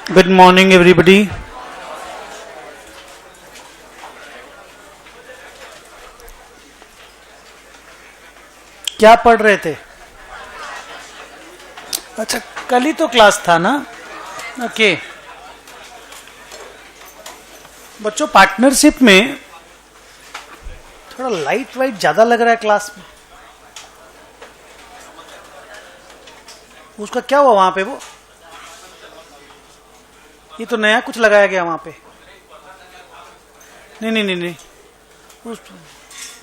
Good morning, everybody. क्या पढ़ रहे थे? अच्छा, कल ही तो क्लास था ना? ओके। बच्चों, पार्टनरशिप में थोड़ा लाइट वाइट ज्यादा लग रहा है क्लास में। उसका क्या हुआ वहां पे? वो ये तो नया कुछ लगाया गया वहां पे। नहीं नहीं नहीं नहीं, उस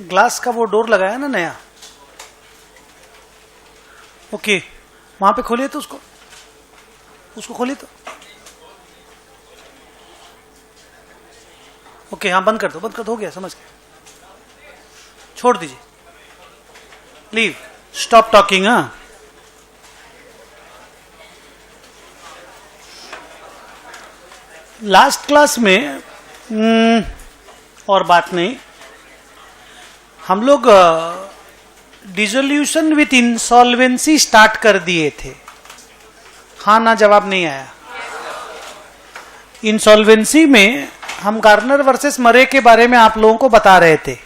ग्लास का वो डोर लगाया ना नया। ओके, वहां पे खोलिए तो उसको खोलिए तो। ओके, हाँ, बंद कर दो, हो गया, समझ गया। छोड़ दीजिए, लीव, स्टॉप टॉकिंग। हाँ, लास्ट क्लास में और बात नहीं, हम लोग डिसोल्यूशन विथ इंसॉल्वेंसी स्टार्ट कर दिए थे। हाँ ना जवाब नहीं आया। इंसॉल्वेंसी में हम गार्नर वर्सेस मरे के बारे में आप लोगों को बता रहे थे।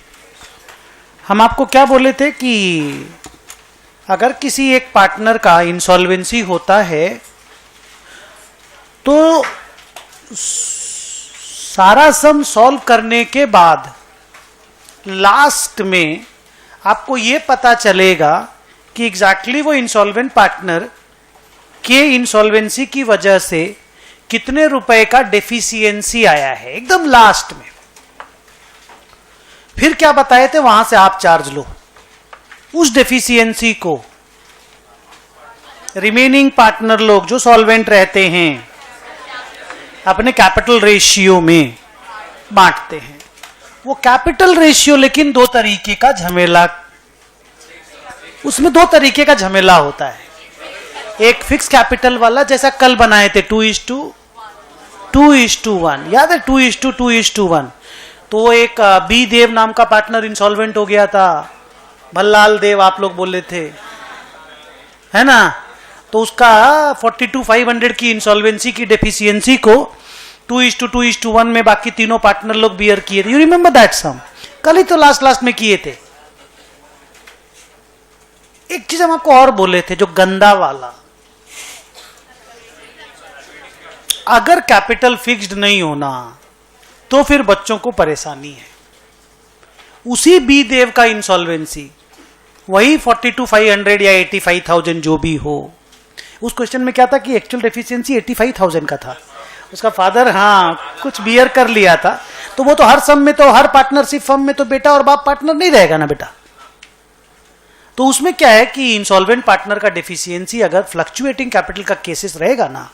हम आपको क्या बोले थे कि अगर किसी एक पार्टनर का इंसॉल्वेंसी होता है तो सारा सम सॉल्व करने के बाद लास्ट में आपको यह पता चलेगा कि एग्जैक्टली वो इंसॉल्वेंट पार्टनर के इंसॉल्वेंसी की वजह से कितने रुपए का डेफिशिएंसी आया है, एकदम लास्ट में। फिर क्या बताए थे, वहां से आप चार्ज लो उस डेफिशिएंसी को। रिमेनिंग पार्टनर लोग जो सॉल्वेंट रहते हैं अपने कैपिटल रेशियो में बांटते हैं। वो कैपिटल रेशियो लेकिन दो तरीके का झमेला, उसमें दो तरीके का झमेला होता है। एक फिक्स कैपिटल वाला, जैसा कल बनाए थे 2:1, याद है? 2:2:1। तो एक बी देव नाम का पार्टनर इंसॉल्वेंट हो गया था, भल्लाल देव आप लोग बोले थे, है ना? तो उसका 42,500 की इंसॉल्वेंसी की डेफिशिएंसी को 2:2:1 में बाकी तीनों पार्टनर लोग बियर किए थे। You remember that sum? कल ही तो लास्ट में किए थे। एक चीज हम आपको और बोले थे, जो गंदा वाला, अगर कैपिटल फिक्स्ड नहीं होना तो फिर बच्चों को परेशानी है। उसी बी देव का इंसॉल्वेंसी वही 42,500 या 85,000 जो भी हो। उस क्वेश्चन में क्या था कि एक्चुअल डेफिशिएंसी 85,000 का था। उसका फादर कुछ बियर कर लिया था। तो वो तो हर सम में, तो हर पार्टनरशिप फर्म में तो बेटा और बाप पार्टनर नहीं रहेगा ना बेटा। तो उसमें क्या है कि इंसॉल्वेंट पार्टनर का डेफिशिएंसी अगर फ्लक्चुएटिंग कैपिटल का केसेस रहेगा ना,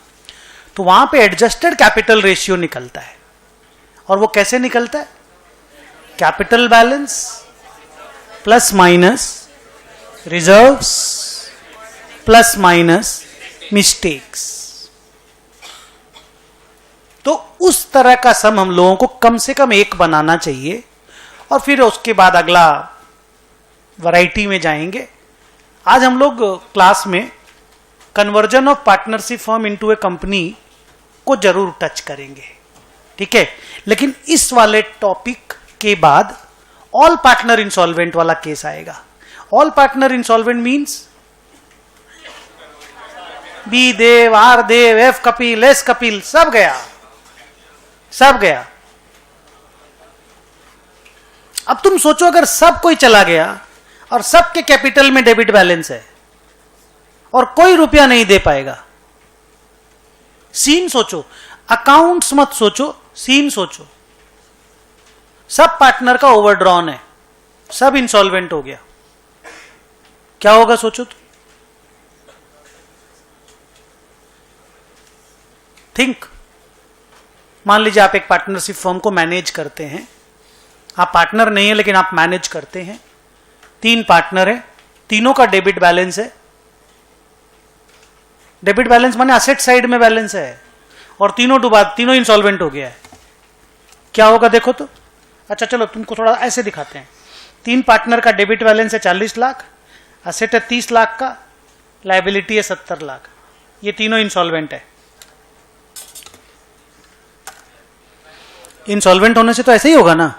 तो वहां पे एडजस्टेड कैपिटल रेशियो निकलता है। और वो कैसे निकलता है? Capital balance plus minus reserves plus minus mistakes. तो उस तरह का सम हम लोगों को कम से कम एक बनाना चाहिए, और फिर उसके बाद अगला वैरायटी में जाएंगे। आज हम लोग क्लास में conversion of partnership firm into A company को जरूर टच करेंगे, ठीक है? लेकिन इस वाले टॉपिक के बाद ऑल पार्टनर इंसॉल्वेंट वाला केस आएगा। All partner insolvent means B Dev, R Dev, F Kapil, S Kapil, सब गया। अब तुम सोचो, अगर सब कोई चला गया और सबके कैपिटल में डेबिट बैलेंस है और कोई रुपया नहीं दे पाएगा, सीन सोचो, अकाउंट्स मत सोचो, सीन सोचो। सब पार्टनर का ओवरड्रॉन है, सब इंसॉल्वेंट हो गया, क्या होगा सोचो तो? थिंक। मान लीजिए आप एक पार्टनरशिप फर्म को मैनेज करते हैं। आप पार्टनर नहीं है लेकिन आप मैनेज करते हैं। 3 पार्टनर है, तीनों का डेबिट बैलेंस है। डेबिट बैलेंस माने असेट साइड में बैलेंस है, और तीनों इंसॉल्वेंट हो गया है। क्या होगा देखो तो? अच्छा चलो तुमको थोड़ा ऐसे दिखाते हैं। 3 पार्टनर का डेबिट बैलेंस है 40 लाख, असेट है 30 लाख का, लायबिलिटी है 70 लाख। ये तीनों इंसॉल्वेंट है। इंसॉल्वेंट होने से तो ऐसे ही होगा ना।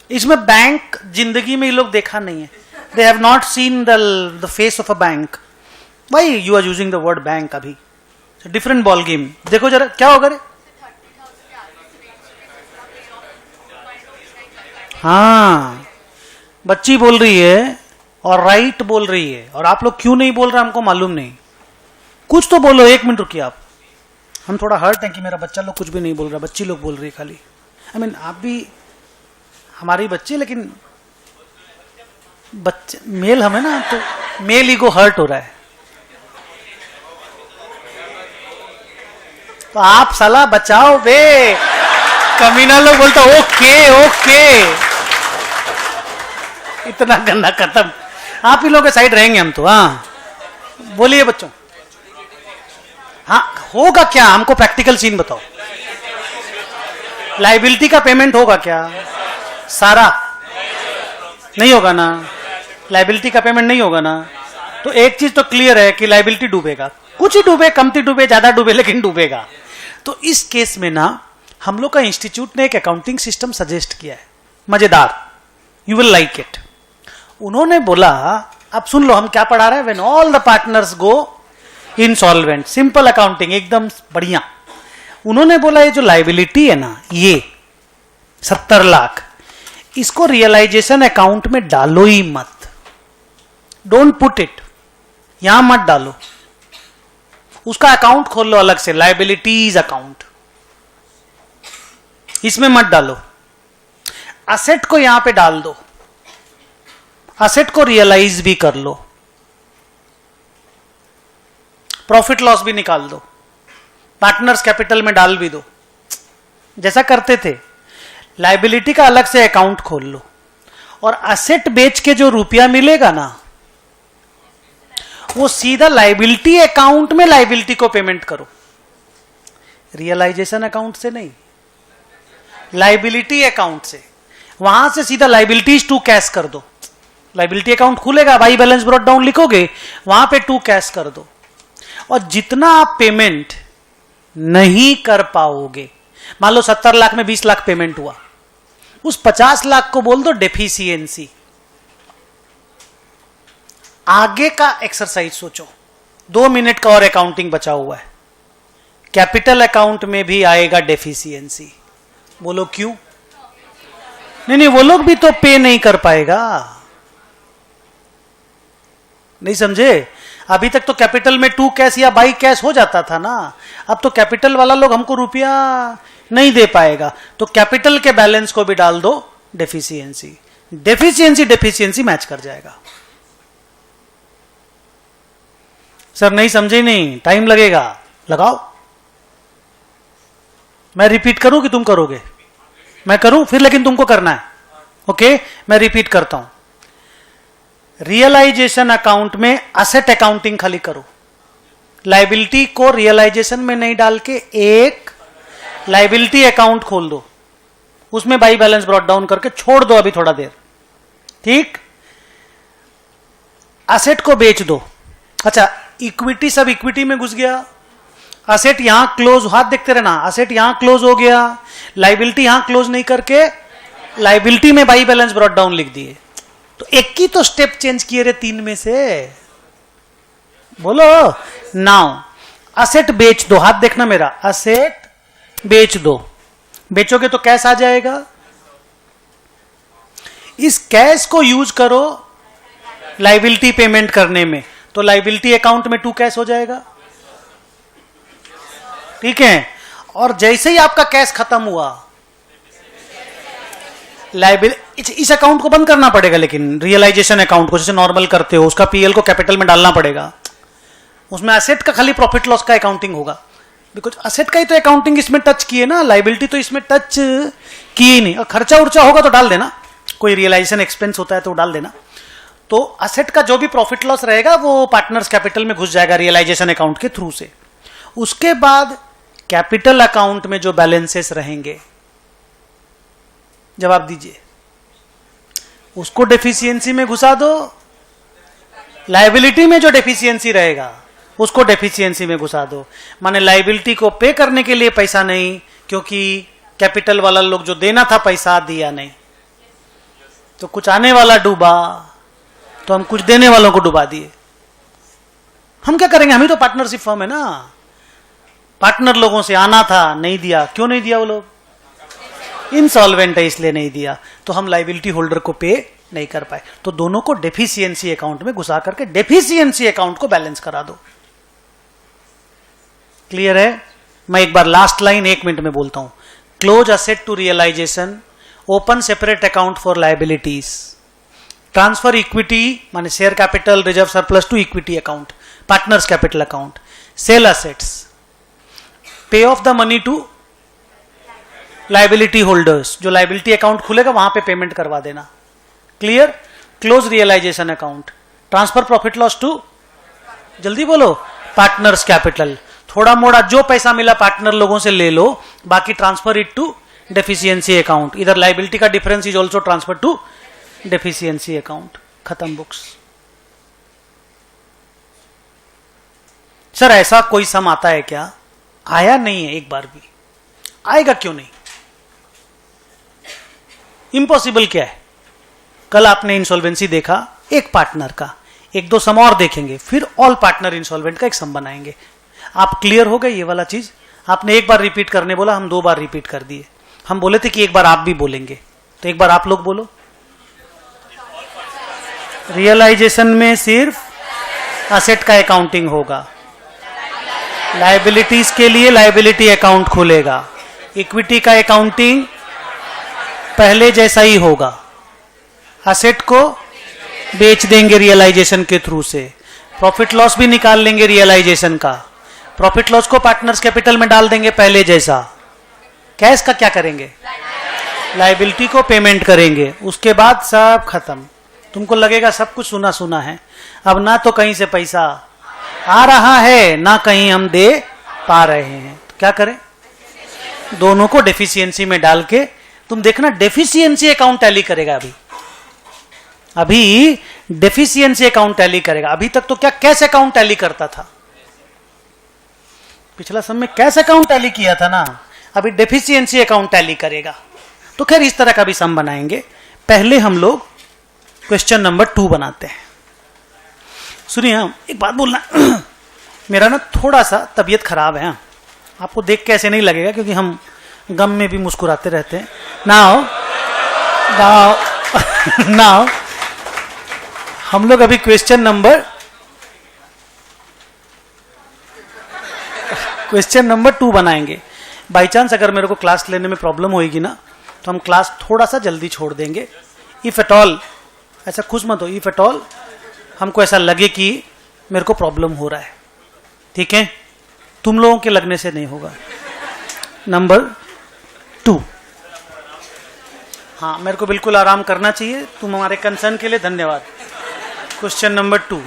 इसमें बैंक जिंदगी में ये लोग देखा नहीं है, they have not seen the face of a bank. भाई you are using the word bank, अभी डिफरेंट बॉल गेम। देखो जरा क्या होगा रे। हाँ, बच्ची बोल रही है और राइट बोल रही है, और आप लोग क्यों नहीं बोल रहे हमको मालूम नहीं। कुछ तो बोलो, 1 मिनट रुकिए आप। हम थोड़ा हर्ट हैं कि मेरा बच्चा लोग कुछ भी नहीं बोल रहा, बच्ची लोग बोल रही है खाली। आई मीन आप भी हमारी बच्ची, लेकिन बच्चे मेल हमें ना, तो मेल ईगो हर्ट हो रहा है। तो आप साला बचाओ बे। कमीना लोग बोलता ओके ओके, इतना गंदा खत्म। आप ही लोग के साइड रहेंगे हम तो। हाँ बोलिए बच्चों। हाँ होगा क्या, हमको प्रैक्टिकल सीन बताओ। लाइबिलिटी का पेमेंट होगा क्या? सारा नहीं होगा ना, लाइबिलिटी का पेमेंट नहीं होगा ना। तो एक चीज तो क्लियर है कि लाइबिलिटी डूबेगा, कुछ ही डूबे, कमती डूबे, ज्यादा डूबे, लेकिन डूबेगा। तो इस केस में ना हम लोग का इंस्टीट्यूट ने एक अकाउंटिंग सिस्टम सजेस्ट किया है, मजेदार, यू विल लाइक इट। उन्होंने बोला, अब सुन लो हम क्या पढ़ा रहे हैं। When all the partners go insolvent, simple accounting एकदम बढ़िया। उन्होंने बोला ये जो लाइबिलिटी है ना, ये 70 लाख, इसको रियलाइजेशन अकाउंट में डालो ही मत, डोंट पुट इट, यहां मत डालो। उसका अकाउंट खोल लो अलग से, लाइबिलिटीज अकाउंट, इसमें मत डालो। असेट को यहां पे डाल दो, असेट को रियलाइज भी कर लो, प्रॉफिट लॉस भी निकाल दो, पार्टनर्स कैपिटल में डाल भी दो, जैसा करते थे। लाइबिलिटी का अलग से अकाउंट खोल लो, और असेट बेच के जो रुपया मिलेगा ना, वो सीधा लाइबिलिटी अकाउंट में लाइबिलिटी को पेमेंट करो, रियलाइजेशन अकाउंट से नहीं, लाइबिलिटी अकाउंट से। वहां से सीधा लाइबिलिटीज टू कैश कर दो। लाइबिलिटी अकाउंट खुलेगा, बाई बैलेंस ब्रॉट डाउन लिखोगे, वहां पे टू कैश कर दो। और जितना आप पेमेंट नहीं कर पाओगे, मान लो 70 लाख में 20 लाख पेमेंट हुआ, उस 50 लाख को बोल दो डेफिशिएंसी। आगे का एक्सरसाइज सोचो, 2 मिनट का और अकाउंटिंग बचा हुआ है। कैपिटल अकाउंट में भी आएगा डेफिशिएंसी, बोलो क्यों? नहीं, वो लोग भी तो पे नहीं कर पाएगा। नहीं समझे? अभी तक तो कैपिटल में टू कैश या बाई कैश हो जाता था ना, अब तो कैपिटल वाला लोग हमको रुपया नहीं दे पाएगा, तो कैपिटल के बैलेंस को भी डाल दो डेफिशिएंसी, डेफिशिएंसी मैच कर जाएगा। सर नहीं समझे, नहीं टाइम लगेगा, लगाओ। मैं रिपीट करूं कि तुम करोगे? मैं करूं फिर, लेकिन तुमको करना है। ओके, मैं रिपीट करता हूं। रियलाइजेशन अकाउंट में असेट अकाउंटिंग खाली करो, लाइबिलिटी को रियलाइजेशन में नहीं डाल के एक लाइबिलिटी अकाउंट खोल दो, उसमें बाई बैलेंस ब्रॉट डाउन करके छोड़ दो अभी थोड़ा देर, ठीक। असेट को बेच दो। अच्छा, इक्विटी, सब इक्विटी में घुस गया, असेट यहां क्लोज, हाथ देखते रहना, असेट यहां क्लोज हो गया, लाइबिलिटी यहां क्लोज नहीं करके लाइबिलिटी में बाई बैलेंस ब्रॉट डाउन लिख दिए। तो एक ही तो स्टेप चेंज किए रे 3 में से, बोलो। नाउ असेट बेच दो, हाथ देखना मेरा, असेट बेच दो। बेचोगे तो कैश आ जाएगा, इस कैश को यूज करो लाइबिलिटी पेमेंट करने में, तो लाइबिलिटी अकाउंट में टू कैश हो जाएगा, ठीक है। और जैसे ही आपका कैश खत्म हुआ, लाइबिलिटी, इस अकाउंट को बंद करना पड़ेगा, लेकिन रियलाइजेशन अकाउंट को जैसे नॉर्मल करते हो, उसका पीएल को कैपिटल में डालना पड़ेगा। उसमें असेट का खाली प्रॉफिट लॉस का अकाउंटिंग होगा, बिकॉज असेट का ही तो अकाउंटिंग इसमें टच किए ना, लाइबिलिटी तो इसमें टच की ही नहीं। और खर्चा उर्चा होगा तो डाल देना, कोई रियलाइजेशन एक्सपेंस होता है तो डाल देना। तो असेट का जो भी प्रॉफिट लॉस रहेगा वो पार्टनर्स कैपिटल में घुस जाएगा रियलाइजेशन अकाउंट के थ्रू से। उसके बाद कैपिटल अकाउंट में जो बैलेंसेस रहेंगे, जवाब दीजिए, उसको डेफिशिएंसी में घुसा दो। लायबिलिटी में जो डेफिशिएंसी रहेगा उसको डेफिशिएंसी में घुसा दो। माने लाइबिलिटी को पे करने के लिए पैसा नहीं, क्योंकि कैपिटल वाला लोग जो देना था पैसा दिया नहीं, तो कुछ आने वाला डूबा तो हम कुछ देने वालों को डुबा दिए। हम क्या करेंगे, हम ही तो पार्टनरशिप फर्म है ना। पार्टनर लोगों से आना था, नहीं दिया। क्यों नहीं दिया? वो लोग इंसॉल्वेंट है इसलिए नहीं दिया, तो हम लाइबिलिटी होल्डर को पे नहीं कर पाए। तो दोनों को डेफिशिएंसी अकाउंट में घुसा करके डेफिशिएंसी अकाउंट को बैलेंस करा दो। क्लियर है? मैं एक बार लास्ट लाइन 1 मिनट में बोलता हूं। Close asset to realization, open separate account for liabilities, transfer equity माने share capital reserve surplus to equity account, partners capital account, sell assets, pay off the money to liability holders, जो liability account खुलेगा वहां पे payment करवा देना। Clear? Close realization account, transfer profit loss to, जल्दी बोलो, partners capital. थोड़ा मोड़ा जो पैसा मिला पार्टनर लोगों से ले लो, बाकी transfer it to deficiency account. इधर लाइबिलिटी का difference is also transfer to deficiency account. खत्म बुक्स। सर ऐसा कोई सम आता है क्या? आया नहीं है एक बार भी। आएगा क्यों नहीं? इम्पॉसिबल क्या है? कल आपने इंसॉल्वेंसी देखा एक पार्टनर का, 1-2 सम और देखेंगे, फिर ऑल पार्टनर इंसॉल्वेंट का एक सम बनाएंगे। आप क्लियर हो गए ये वाला चीज? आपने एक बार रिपीट करने बोला, हम 2 बार रिपीट कर दिए। हम बोले थे कि एक बार आप भी बोलेंगे, तो एक बार आप लोग बोलो। रियलाइजेशन में सिर्फ असेट का अकाउंटिंग होगा, लाइबिलिटीज के लिए लाइबिलिटी अकाउंट खुलेगा, इक्विटी का अकाउंटिंग पहले जैसा ही होगा, असेट को बेच देंगे रियलाइजेशन के थ्रू से, प्रॉफिट लॉस भी निकाल लेंगे रियलाइजेशन का, प्रॉफिट लॉस को पार्टनर्स कैपिटल में डाल देंगे पहले जैसा, कैश का क्या करेंगे, लाइबिलिटी को पेमेंट करेंगे, उसके बाद सब खत्म। तुमको लगेगा सब कुछ सुना सुना है, अब ना तो कहीं से पैसा आ रहा है ना कहीं हम दे पा रहे हैं, तो क्या करें? दोनों को डेफिशिएंसी में डाल के, तुम देखना डेफिशिएंसी अकाउंट टैली करेगा। अभी डेफिशिएंसी अकाउंट टैली करेगा। अभी तक तो क्या कैश अकाउंट टैली करता था, पिछला सम में कैश अकाउंट टैली किया था ना, अभी डेफिशिएंसी अकाउंट टैली करेगा। तो खैर इस तरह का भी सम बनाएंगे। पहले हम लोग क्वेश्चन नंबर 2 बनाते हैं। सुनिए, हम एक बात बोलना, मेरा ना थोड़ा सा तबीयत खराब है, आपको देख के ऐसे नहीं लगेगा क्योंकि हम गम में भी मुस्कुराते रहते हैं। नाउ हम लोग अभी क्वेश्चन नंबर 2 बनाएंगे। बाई चांस अगर मेरे को क्लास लेने में प्रॉब्लम होगी ना, तो हम क्लास थोड़ा सा जल्दी छोड़ देंगे। इफ एट ऑल, ऐसा खुश मत हो, इफ एट ऑल हमको ऐसा लगे कि मेरे को प्रॉब्लम हो रहा है, ठीक है? तुम लोगों के लगने से नहीं होगा। नंबर 2, हाँ मेरे को बिल्कुल आराम करना चाहिए। तुम हमारे कंसर्न के लिए धन्यवाद। क्वेश्चन नंबर 2,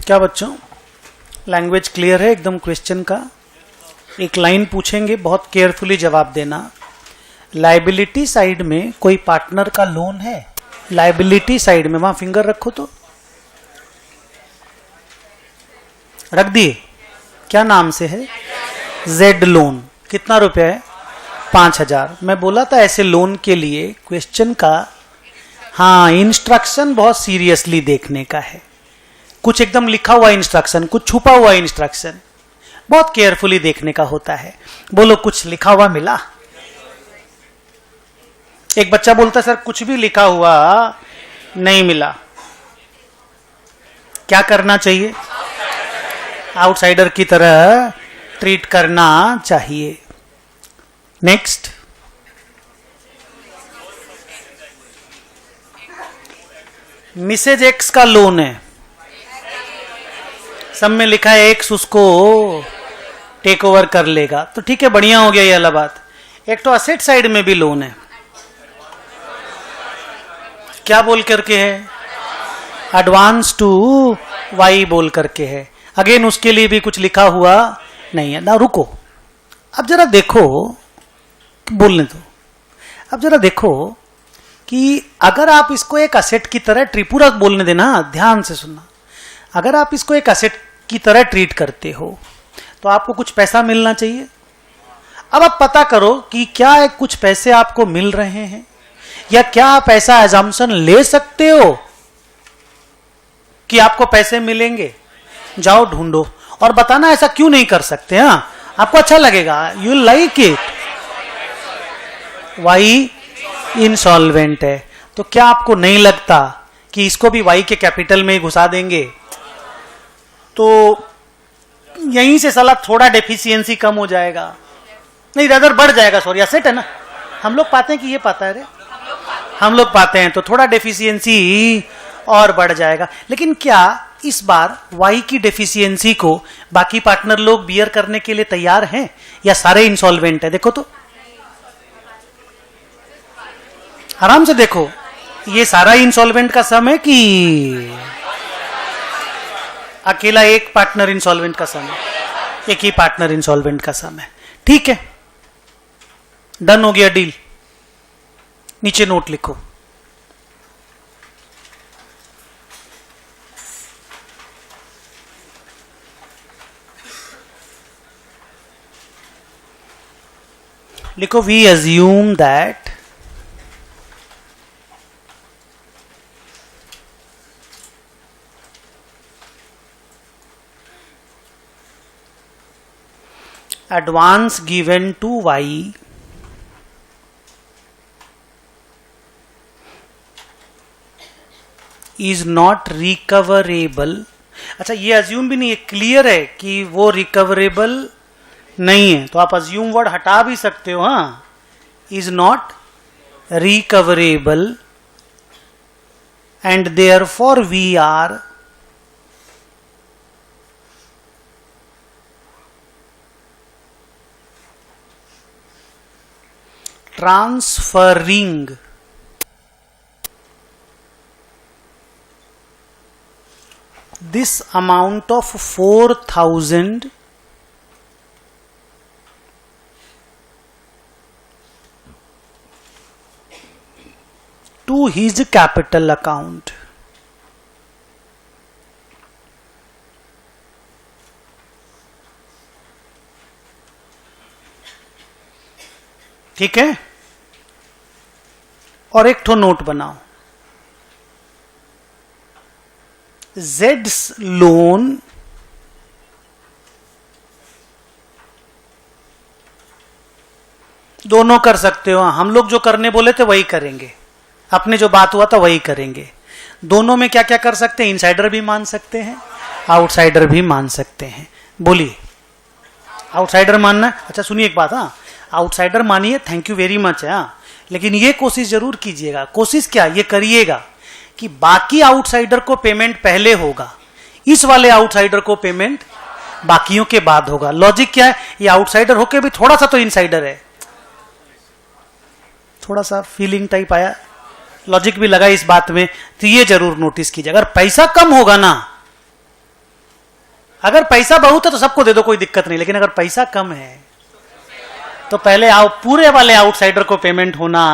क्या बच्चों, लैंग्वेज क्लियर है एकदम? क्वेश्चन का एक लाइन पूछेंगे, बहुत केयरफुली जवाब देना। लायबिलिटी साइड में कोई पार्टनर का लोन है? लायबिलिटी साइड में वहां फिंगर रखो तो, रख दिए? क्या नाम से है? Z loan. कितना रुपया है? 5,000। मैं बोला था ऐसे लोन के लिए क्वेश्चन का, हाँ, इंस्ट्रक्शन बहुत सीरियसली देखने का है। कुछ एकदम लिखा हुआ इंस्ट्रक्शन, कुछ छुपा हुआ इंस्ट्रक्शन, बहुत केयरफुली देखने का होता है। बोलो कुछ लिखा हुआ मिला? एक बच्चा बोलता सर कुछ भी लिखा हुआ नहीं मिला। क्या करना चाहिए? आउटसाइडर की तरह ट्रीट करना चाहिए। नेक्स्ट, मिसेज एक्स का लोन है, सब में लिखा है एक्स उसको टेक ओवर कर लेगा, तो ठीक है, बढ़िया हो गया ये वाला बात। एक तो असेट साइड में भी लोन है, क्या बोल करके है? एडवांस टू वाई बोल करके है। अगेन उसके लिए भी कुछ लिखा हुआ नहीं है ना। रुको, अब जरा देखो, बोलने दो। अब जरा देखो कि अगर आप इसको एक असेट की तरह पूरा बोलने देना, ध्यान से सुनना। अगर आप इसको एक असेट की तरह ट्रीट करते हो तो आपको कुछ पैसा मिलना चाहिए। अब आप पता करो कि क्या कुछ पैसे आपको मिल रहे हैं, या क्या आप ऐसा एजम्पशन ले सकते हो कि आपको पैसे मिलेंगे। जाओ ढूंढो और बताना ऐसा क्यों नहीं कर सकते। हाँ, आपको अच्छा लगेगा, you like it. Why insolvent है, तो क्या आपको नहीं लगता कि इसको भी वाई के कैपिटल में ही घुसा देंगे? तो यहीं से साला थोड़ा डेफिशिएंसी कम हो जाएगा, नहीं रदर बढ़ जाएगा। सॉरी, एसेट है ना, हम लोग पाते हैं कि ये पाता है रे, हम लोग पाते हैं, तो थोड़ा डेफिशिएंसी और बढ़ जाएगा। लेकिन क्या इस बार वाई की डेफिशिएंसी को बाकी पार्टनर लोग बियर करने के लिए तैयार हैं, या सारे इंसॉल्वेंट है? देखो तो, आराम से देखो, ये सारा इंसॉल्वेंट का सम है कि अकेला एक पार्टनर इंसॉल्वेंट का सम है? एक ही पार्टनर इंसॉल्वेंट का सम है। ठीक है, डन हो गया डील। नीचे नोट लिखो, लिखो we assume that advance given to Y is not recoverable। अच्छा, ये अज्यूम भी नहीं है, क्लियर है कि वो रिकवरेबल नहीं है, तो आप अज्यूम वर्ड हटा भी सकते हो। हाँ, is not recoverable and therefore we are transferring this amount of 4,000 to his capital account। ठीक है, और एक ठो नोट बनाओ, जेड्स लोन दोनों कर सकते हो। हम लोग जो करने बोले थे वही करेंगे, अपने जो बात हुआ था वही करेंगे। दोनों में क्या क्या कर सकते हैं? इनसाइडर भी मान सकते हैं, आउटसाइडर भी मान सकते हैं। बोलिए, आउटसाइडर मानना? अच्छा सुनिए एक बात, हाँ, आउटसाइडर मानिए, थैंक यू वेरी मच है, हाँ, लेकिन ये कोशिश जरूर कीजिएगा। कोशिश क्या, ये करिएगा कि बाकी आउटसाइडर को पेमेंट पहले होगा, इस वाले आउटसाइडर को पेमेंट बाकियों के बाद होगा। लॉजिक क्या है? ये आउटसाइडर होके भी थोड़ा सा तो इनसाइडर है, थोड़ा सा फीलिंग टाइप आया, लॉजिक भी लगा इस बात में, तो ये जरूर नोटिस कीजिए। अगर पैसा कम होगा ना अगर पैसा बहुत है तो सबको दे दो, कोई दिक्कत नहीं, लेकिन अगर पैसा कम है तो पहले पूरे वाले आउटसाइडर को पेमेंट होना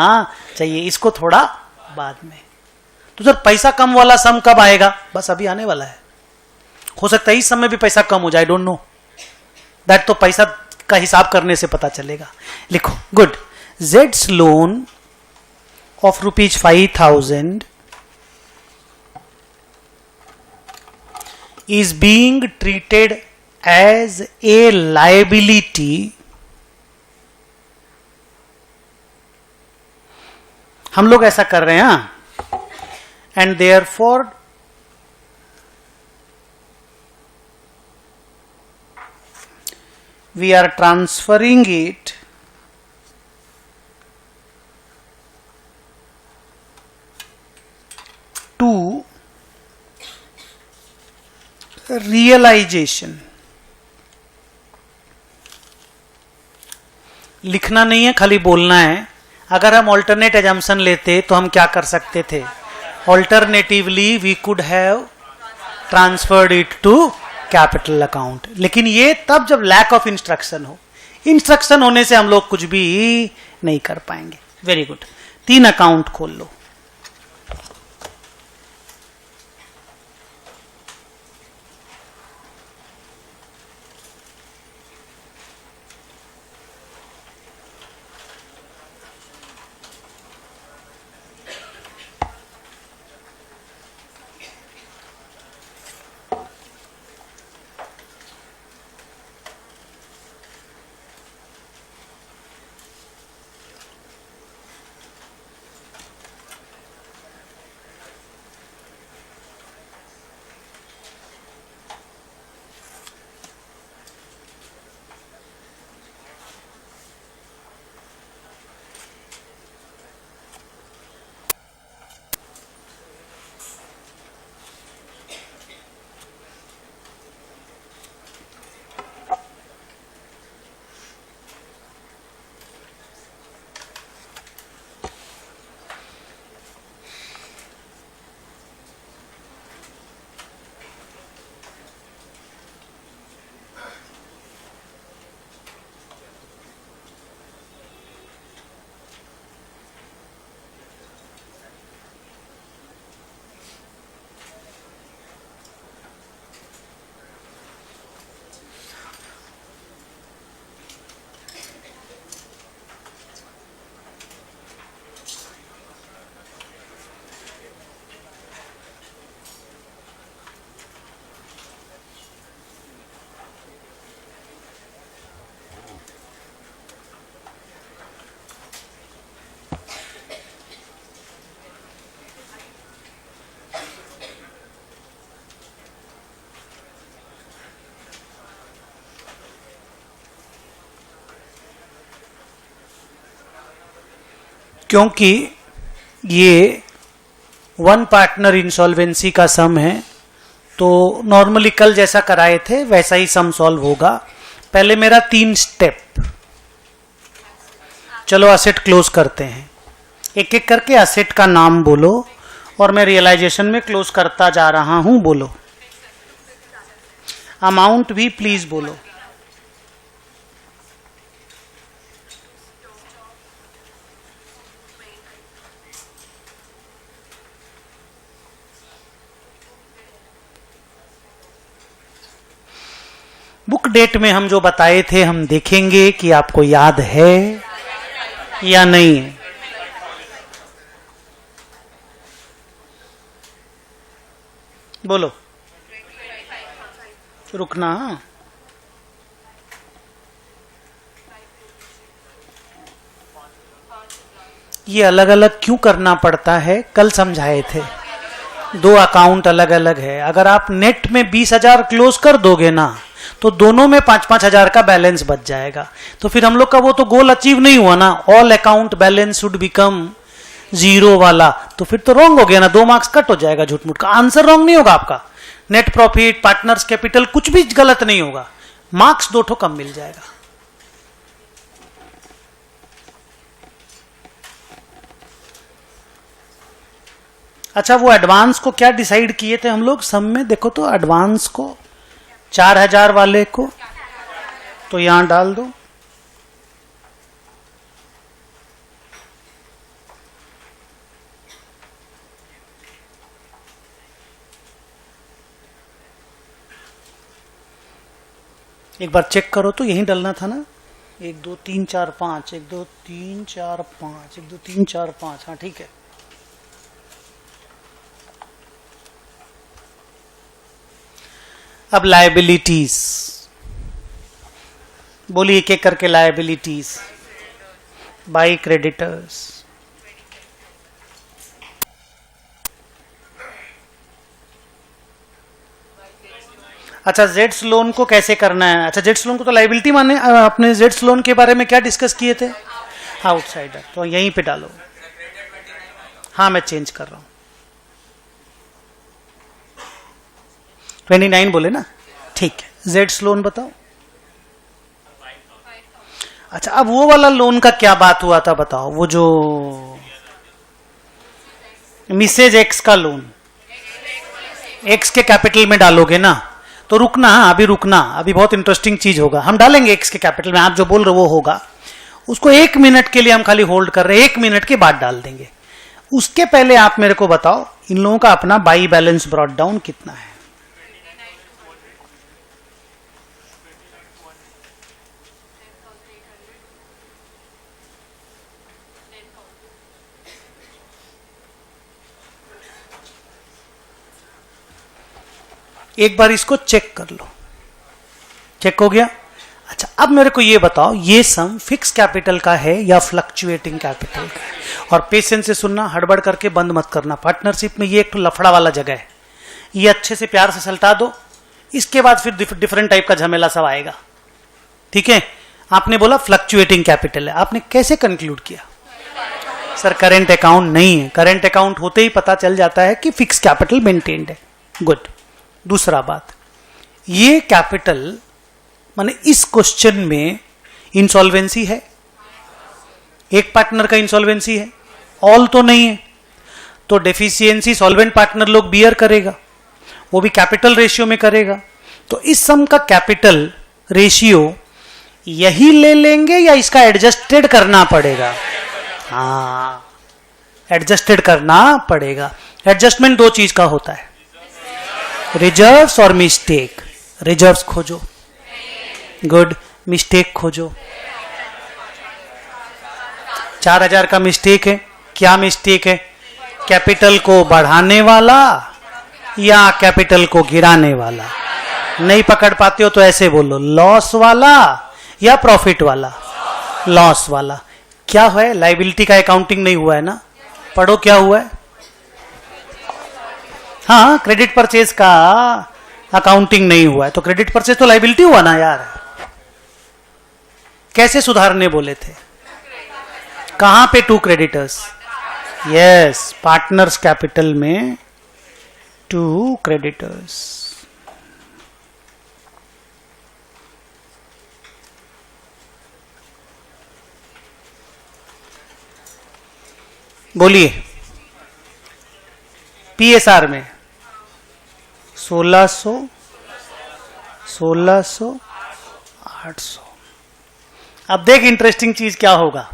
चाहिए, इसको थोड़ा बाद में। तो सर पैसा कम वाला सम कब आएगा? बस अभी आने वाला है, हो सकता है इस समय भी पैसा कम हो जाए, डोंट नो दैट, तो पैसा का हिसाब करने से पता चलेगा। लिखो, good, Jades loan of ₹5,000 is being treated as a liability. हम लोग ऐसा कर रहे हैं, and therefore we are transferring it to realisation. लिखना नहीं है, खाली बोलना है। अगर हम ऑल्टरनेट एजम्पशन लेते तो हम क्या कर सकते थे? Alternatively we could have transferred it to capital account, लेकिन ये तब जब लैक ऑफ इंस्ट्रक्शन हो। इंस्ट्रक्शन होने से हम लोग कुछ भी नहीं कर पाएंगे। वेरी गुड, 3 अकाउंट खोल लो। क्योंकि ये वन पार्टनर इंसॉल्वेंसी का सम है, तो नॉर्मली कल जैसा कराए थे वैसा ही सम सॉल्व होगा। पहले मेरा 3 स्टेप। चलो असेट क्लोज करते हैं, एक एक करके असेट का नाम बोलो और मैं रियलाइजेशन में क्लोज करता जा रहा हूं। बोलो, अमाउंट भी प्लीज बोलो। बुक डेट में हम जो बताए थे हम देखेंगे कि आपको याद है या नहीं है। बोलो, रुकना। ये अलग अलग क्यों करना पड़ता है, कल समझाए थे। 2 अकाउंट अलग अलग है। अगर आप नेट में 20,000 क्लोज कर दोगे ना तो दोनों में 5-5 हजार का बैलेंस बच जाएगा। तो फिर हम लोग का वो तो गोल अचीव नहीं हुआ ना। All account balance should become 0 वाला, तो फिर तो रॉन्ग हो गया ना, 2 मार्क्स कट हो जाएगा झूठ मूठ का। आंसर रॉन्ग नहीं होगा आपका, नेट प्रॉफिट, पार्टनर्स कैपिटल कुछ भी गलत नहीं होगा, मार्क्स 2 ठो कम मिल जाएगा। अच्छा, वो एडवांस को क्या डिसाइड किए थे हम लोग सब में? देखो तो एडवांस को 4,000 वाले को तो यहां डाल दो, एक बार चेक करो तो यही डालना था ना, 1 2 3 4 5, 1 2 3 4 5, 1 2 3 4 5, हाँ ठीक है। अब लायबिलिटीज बोलिए, एक एक करके लायबिलिटीज बाई क्रेडिटर्स। अच्छा, जेड्स लोन को कैसे करना है? अच्छा, जेड्स लोन को तो लायबिलिटी माने, अपने जेड्स लोन के बारे में क्या डिस्कस किए थे? आउटसाइडर, तो यहीं पे डालो। हाँ मैं चेंज कर रहा हूं, 29 बोले ना, ठीक है। जेड्स लोन बताओ। अच्छा, अब वो वाला लोन का क्या बात हुआ था बताओ, वो जो मिसेज एक्स का लोन, एक्स के कैपिटल में डालोगे ना, तो रुकना, अभी रुकना, अभी बहुत इंटरेस्टिंग चीज होगा। हम डालेंगे एक्स के कैपिटल में, आप जो बोल रहे हो वो होगा। उसको 1 मिनट के लिए हम खाली होल्ड कर रहे हैं, 1 मिनट के बाद डाल देंगे। उसके पहले आप मेरे को बताओ, इन लोगों का अपना बाई बैलेंस ब्रॉट डाउन कितना है? एक बार इसको चेक कर लो, चेक हो गया? अच्छा, अब मेरे को ये बताओ, ये सम फिक्स कैपिटल का है या फ्लक्चुएटिंग कैपिटल का है? और पेशेंस से सुनना, हड़बड़ करके बंद मत करना। पार्टनरशिप में ये एक तो लफड़ा वाला जगह है, ये अच्छे से प्यार से सलटा दो, इसके बाद फिर डिफरेंट टाइप का झमेला सब आएगा। ठीक है, आपने बोला फ्लक्चुएटिंग कैपिटल है, आपने कैसे कंक्लूड किया? सर करेंट अकाउंट नहीं है, करेंट अकाउंट होते ही पता चल जाता है कि फिक्स कैपिटल मेंटेन्ड है। गुड। दूसरा बात, ये कैपिटल माने इस क्वेश्चन में इंसॉल्वेंसी है, एक पार्टनर का इंसॉल्वेंसी है, ऑल तो नहीं है, तो डेफिशिएंसी सॉल्वेंट पार्टनर लोग बियर करेगा, वो भी कैपिटल रेशियो में करेगा। तो इस सम का कैपिटल रेशियो यही ले लेंगे या इसका एडजस्टेड करना पड़ेगा? हाँ, एडजस्टेड करना पड़ेगा। एडजस्टमेंट दो चीज का होता है, रिजर्व्स और मिस्टेक। रिजर्व्स खोजो, गुड। मिस्टेक खोजो। 4,000 का मिस्टेक है, क्या मिस्टेक है? कैपिटल को बढ़ाने वाला या कैपिटल को गिराने वाला? नहीं पकड़ पाते हो तो ऐसे बोलो, लॉस वाला या प्रॉफिट वाला? लॉस वाला। क्या है? लाइबिलिटी का अकाउंटिंग नहीं हुआ है ना, पढ़ो क्या हुआ है। हाँ, क्रेडिट परचेज का अकाउंटिंग नहीं हुआ है, तो क्रेडिट परचेज तो लाइबिलिटी हुआ ना यार। कैसे सुधारने बोले थे? कहां पे 2 क्रेडिटर्स? यस, पार्टनर्स कैपिटल में 2 क्रेडिटर्स। बोलिए, पीएसआर में 1600, 1600, 800। अब देख इंटरेस्टिंग चीज क्या होगा।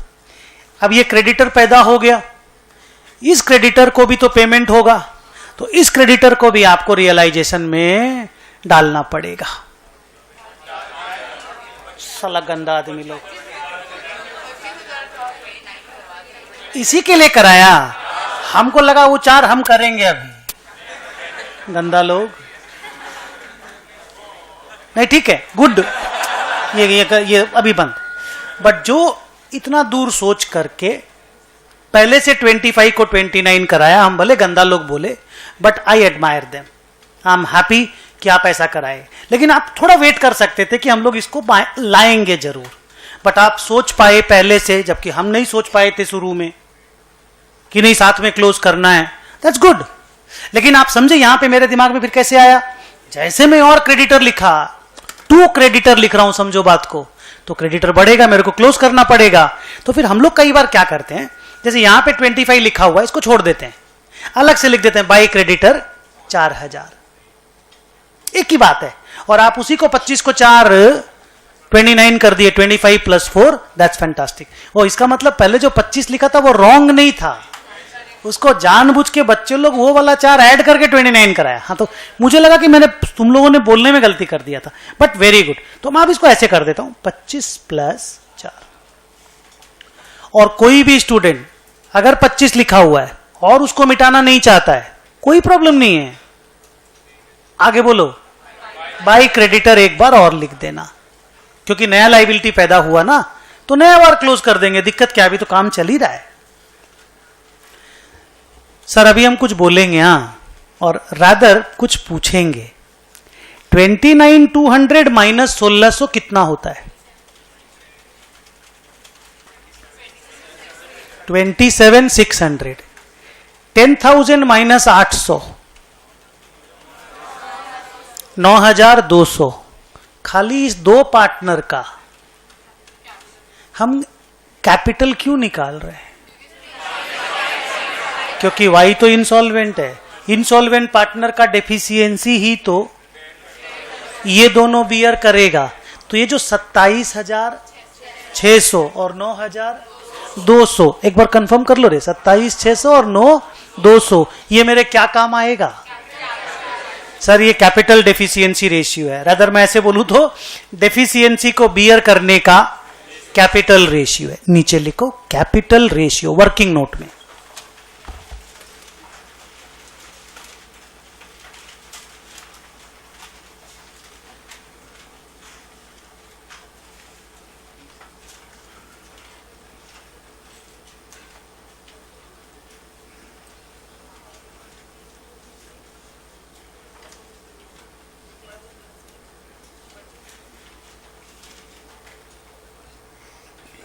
अब ये क्रेडिटर पैदा हो गया, इस क्रेडिटर को भी तो पेमेंट होगा, तो इस क्रेडिटर को भी आपको रियलाइजेशन में डालना पड़ेगा। साला गंदा आदमी लोग, इसी के लिए कराया, हमको लगा वो 4 हम करेंगे अभी। गंदा लोग। नहीं ठीक है, गुड, ये अभी बंद। बट जो इतना दूर सोच करके पहले से 25 को 29 कराया, हम भले गंदा लोग बोले, but I admire them, I am happy कि आप ऐसा कराए। लेकिन आप थोड़ा वेट कर सकते थे कि हम लोग इसको लाएंगे जरूर, बट आप सोच पाए पहले से, जबकि हम नहीं सोच पाए थे शुरू में कि नहीं साथ में क्लोज करना है। That's good. लेकिन आप समझे यहां पे मेरे दिमाग में फिर कैसे आया, जैसे मैं और क्रेडिटर लिखा, 2 क्रेडिटर लिख रहा हूं, समझो बात को, तो क्रेडिटर बढ़ेगा, मेरे को क्लोज करना पड़ेगा। तो फिर हम लोग कई बार क्या करते हैं, जैसे यहां पे 25 लिखा हुआ है, इसको छोड़ देते हैं, अलग से लिख देते हैं बाई क्रेडिटर 4000। एक ही बात है। और आप उसी को 25 को 4 29 कर दिए, 25 प्लस 4 दैट्स फैंटास्टिक। वो इसका मतलब पहले जो 25 लिखा था वो रॉन्ग नहीं था, उसको जानबूझ के बच्चे लोग वो वाला 4 ऐड करके 29 कराया। हाँ, तो मुझे लगा कि मैंने तुम लोगों ने बोलने में गलती कर दिया था, बट वेरी गुड। तो मैं अब इसको ऐसे कर देता हूं 25 प्लस 4। और कोई भी स्टूडेंट अगर 25 लिखा हुआ है और उसको मिटाना नहीं चाहता है, कोई प्रॉब्लम नहीं है, आगे बोलो, बाई क्रेडिटर एक बार और लिख देना, क्योंकि नया लाइबिलिटी पैदा हुआ ना, तो नया बार क्लोज कर देंगे, दिक्कत क्या, अभी तो काम चल ही रहा है। सर अभी हम कुछ बोलेंगे हाँ, और रादर कुछ पूछेंगे। 29,200 माइनस 1,600 कितना होता है? 27,600। 10,000 माइनस 800 9,200। खाली इस दो पार्टनर का हम कैपिटल क्यों निकाल रहे हैं? क्योंकि वाई तो इंसॉल्वेंट है, इंसॉल्वेंट पार्टनर का डेफिशिएंसी ही तो ये दोनों बियर करेगा। तो ये जो 27,600 और 9,200, एक बार कंफर्म कर लो रे, 27,600 और 9,200 ये मेरे क्या काम आएगा? सर ये कैपिटल डेफिशिएंसी रेशियो है। रादर मैं ऐसे बोलूं तो डेफिशिएंसी को बियर करने का कैपिटल रेशियो है। नीचे लिखो कैपिटल रेशियो वर्किंग नोट में।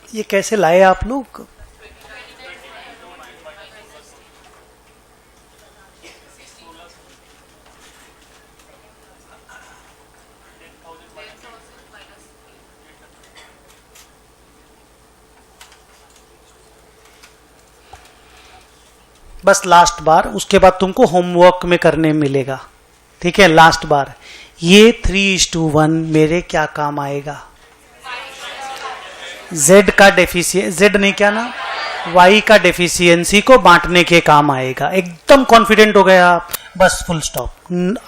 ये कैसे लाए आप लोग? बस लास्ट बार, उसके बाद तुमको होमवर्क में करने मिलेगा, ठीक है? लास्ट बार ये 3:1 मेरे क्या काम आएगा? Z का डेफिशिएंसी, Z नहीं क्या ना, Y का डेफिशिएंसी को बांटने के काम आएगा। एकदम कॉन्फिडेंट हो गए आप, बस full stop.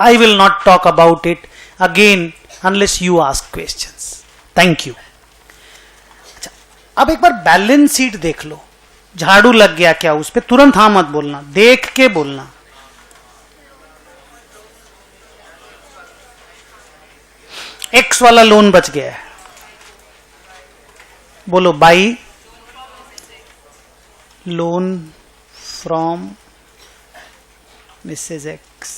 I will not talk about it again unless you ask questions. Thank you. अच्छा, अब एक बार बैलेंस शीट देख लो। झाड़ू लग गया क्या उस पर? तुरंत हाँ मत बोलना, देख के बोलना। X वाला लोन बच गया है, बोलो by loan from Mrs X.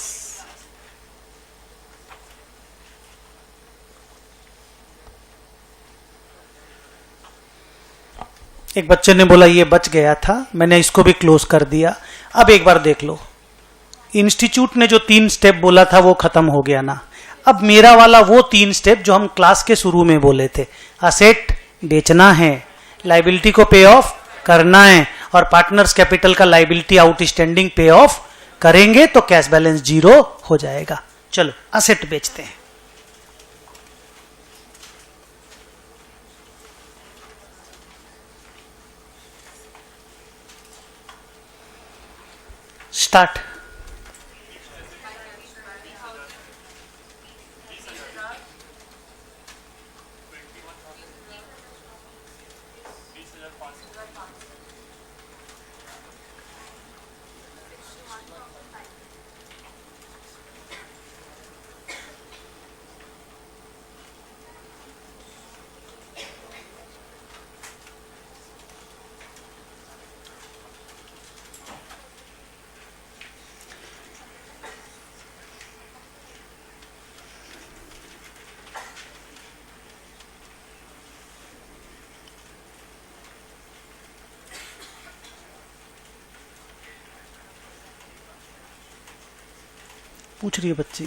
एक बच्चे ने बोला ये बच गया था, मैंने इसको भी क्लोज कर दिया। अब एक बार देख लो, इंस्टीट्यूट ने जो 3 स्टेप बोला था वो खत्म हो गया ना। अब मेरा वाला वो 3 स्टेप जो हम क्लास के शुरू में बोले थे, असेट बेचना है, लाइबिलिटी को पे ऑफ करना है, और पार्टनर्स कैपिटल का लाइबिलिटी आउटस्टैंडिंग पे ऑफ करेंगे तो कैश बैलेंस 0 हो जाएगा। चलो असेट बेचते हैं। स्टार्ट। पूछ रही है बच्ची,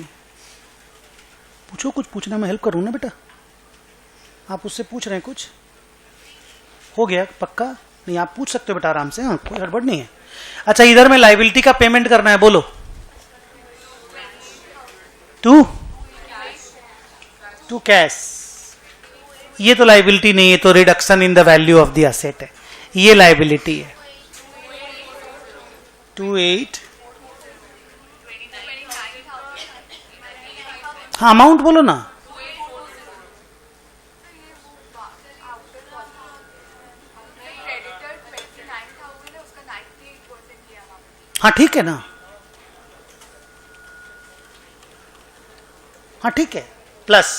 पूछो कुछ पूछना, मैं हेल्प करूँ ना बेटा। आप उससे पूछ रहे हैं कुछ, हो गया पक्का? नहीं आप पूछ सकते हो बेटा आराम से, हाँ कोई गड़बड़ नहीं है। अच्छा इधर में लाइबिलिटी का पेमेंट करना है, बोलो 2 टू कैश, ये तो लाइबिलिटी नहीं है, तो reduction in the value of the asset है, ये लाइबिलिटी है। 28, हाँ अमाउंट बोलो ना। हाँ ठीक है ना, हाँ ठीक है, प्लस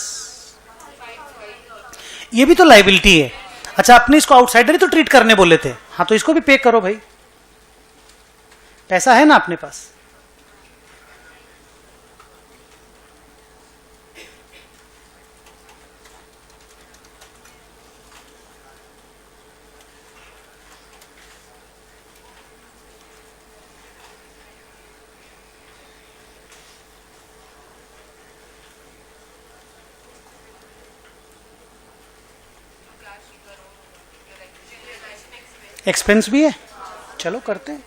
ये भी तो लाइबिलिटी है। अच्छा, आपने इसको आउटसाइडर ही तो ट्रीट करने बोले थे, हाँ तो इसको भी पे करो भाई, पैसा है ना अपने पास। एक्सपेंस भी है, चलो करते हैं।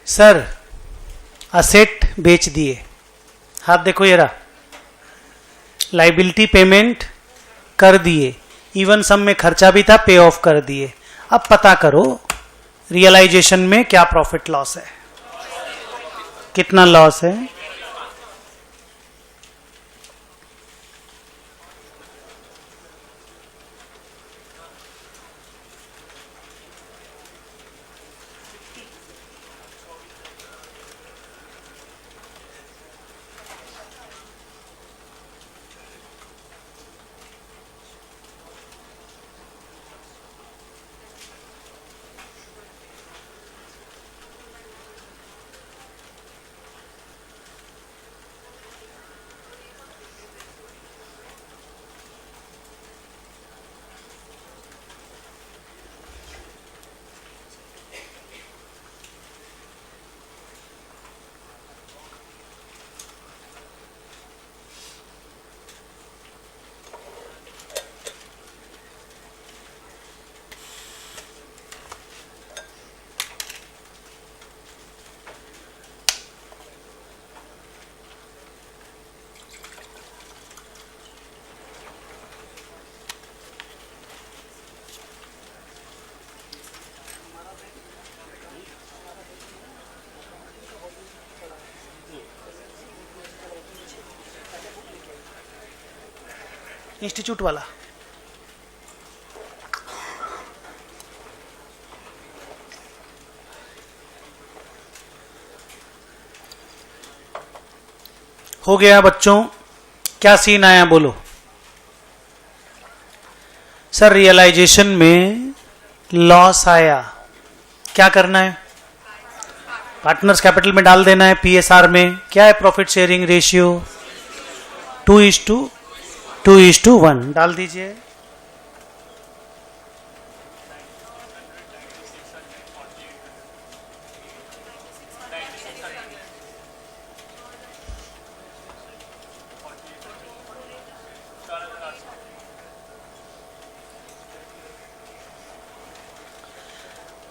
सर असेट बेच दिए, हाथ देखो ये रहा, लाइबिलिटी पेमेंट कर दिए, इवन सम में खर्चा भी था, पे ऑफ कर दिए। अब पता करो रियलाइजेशन में क्या प्रॉफिट लॉस है, कितना लॉस है। इंस्टीट्यूट वाला हो गया बच्चों, क्या सीन आया बोलो। सर रियलाइजेशन में लॉस आया, क्या करना है, पार्टनर्स कैपिटल में डाल देना है, पीएसआर में क्या है प्रॉफिट शेयरिंग रेशियो 2:1 डाल दीजिए।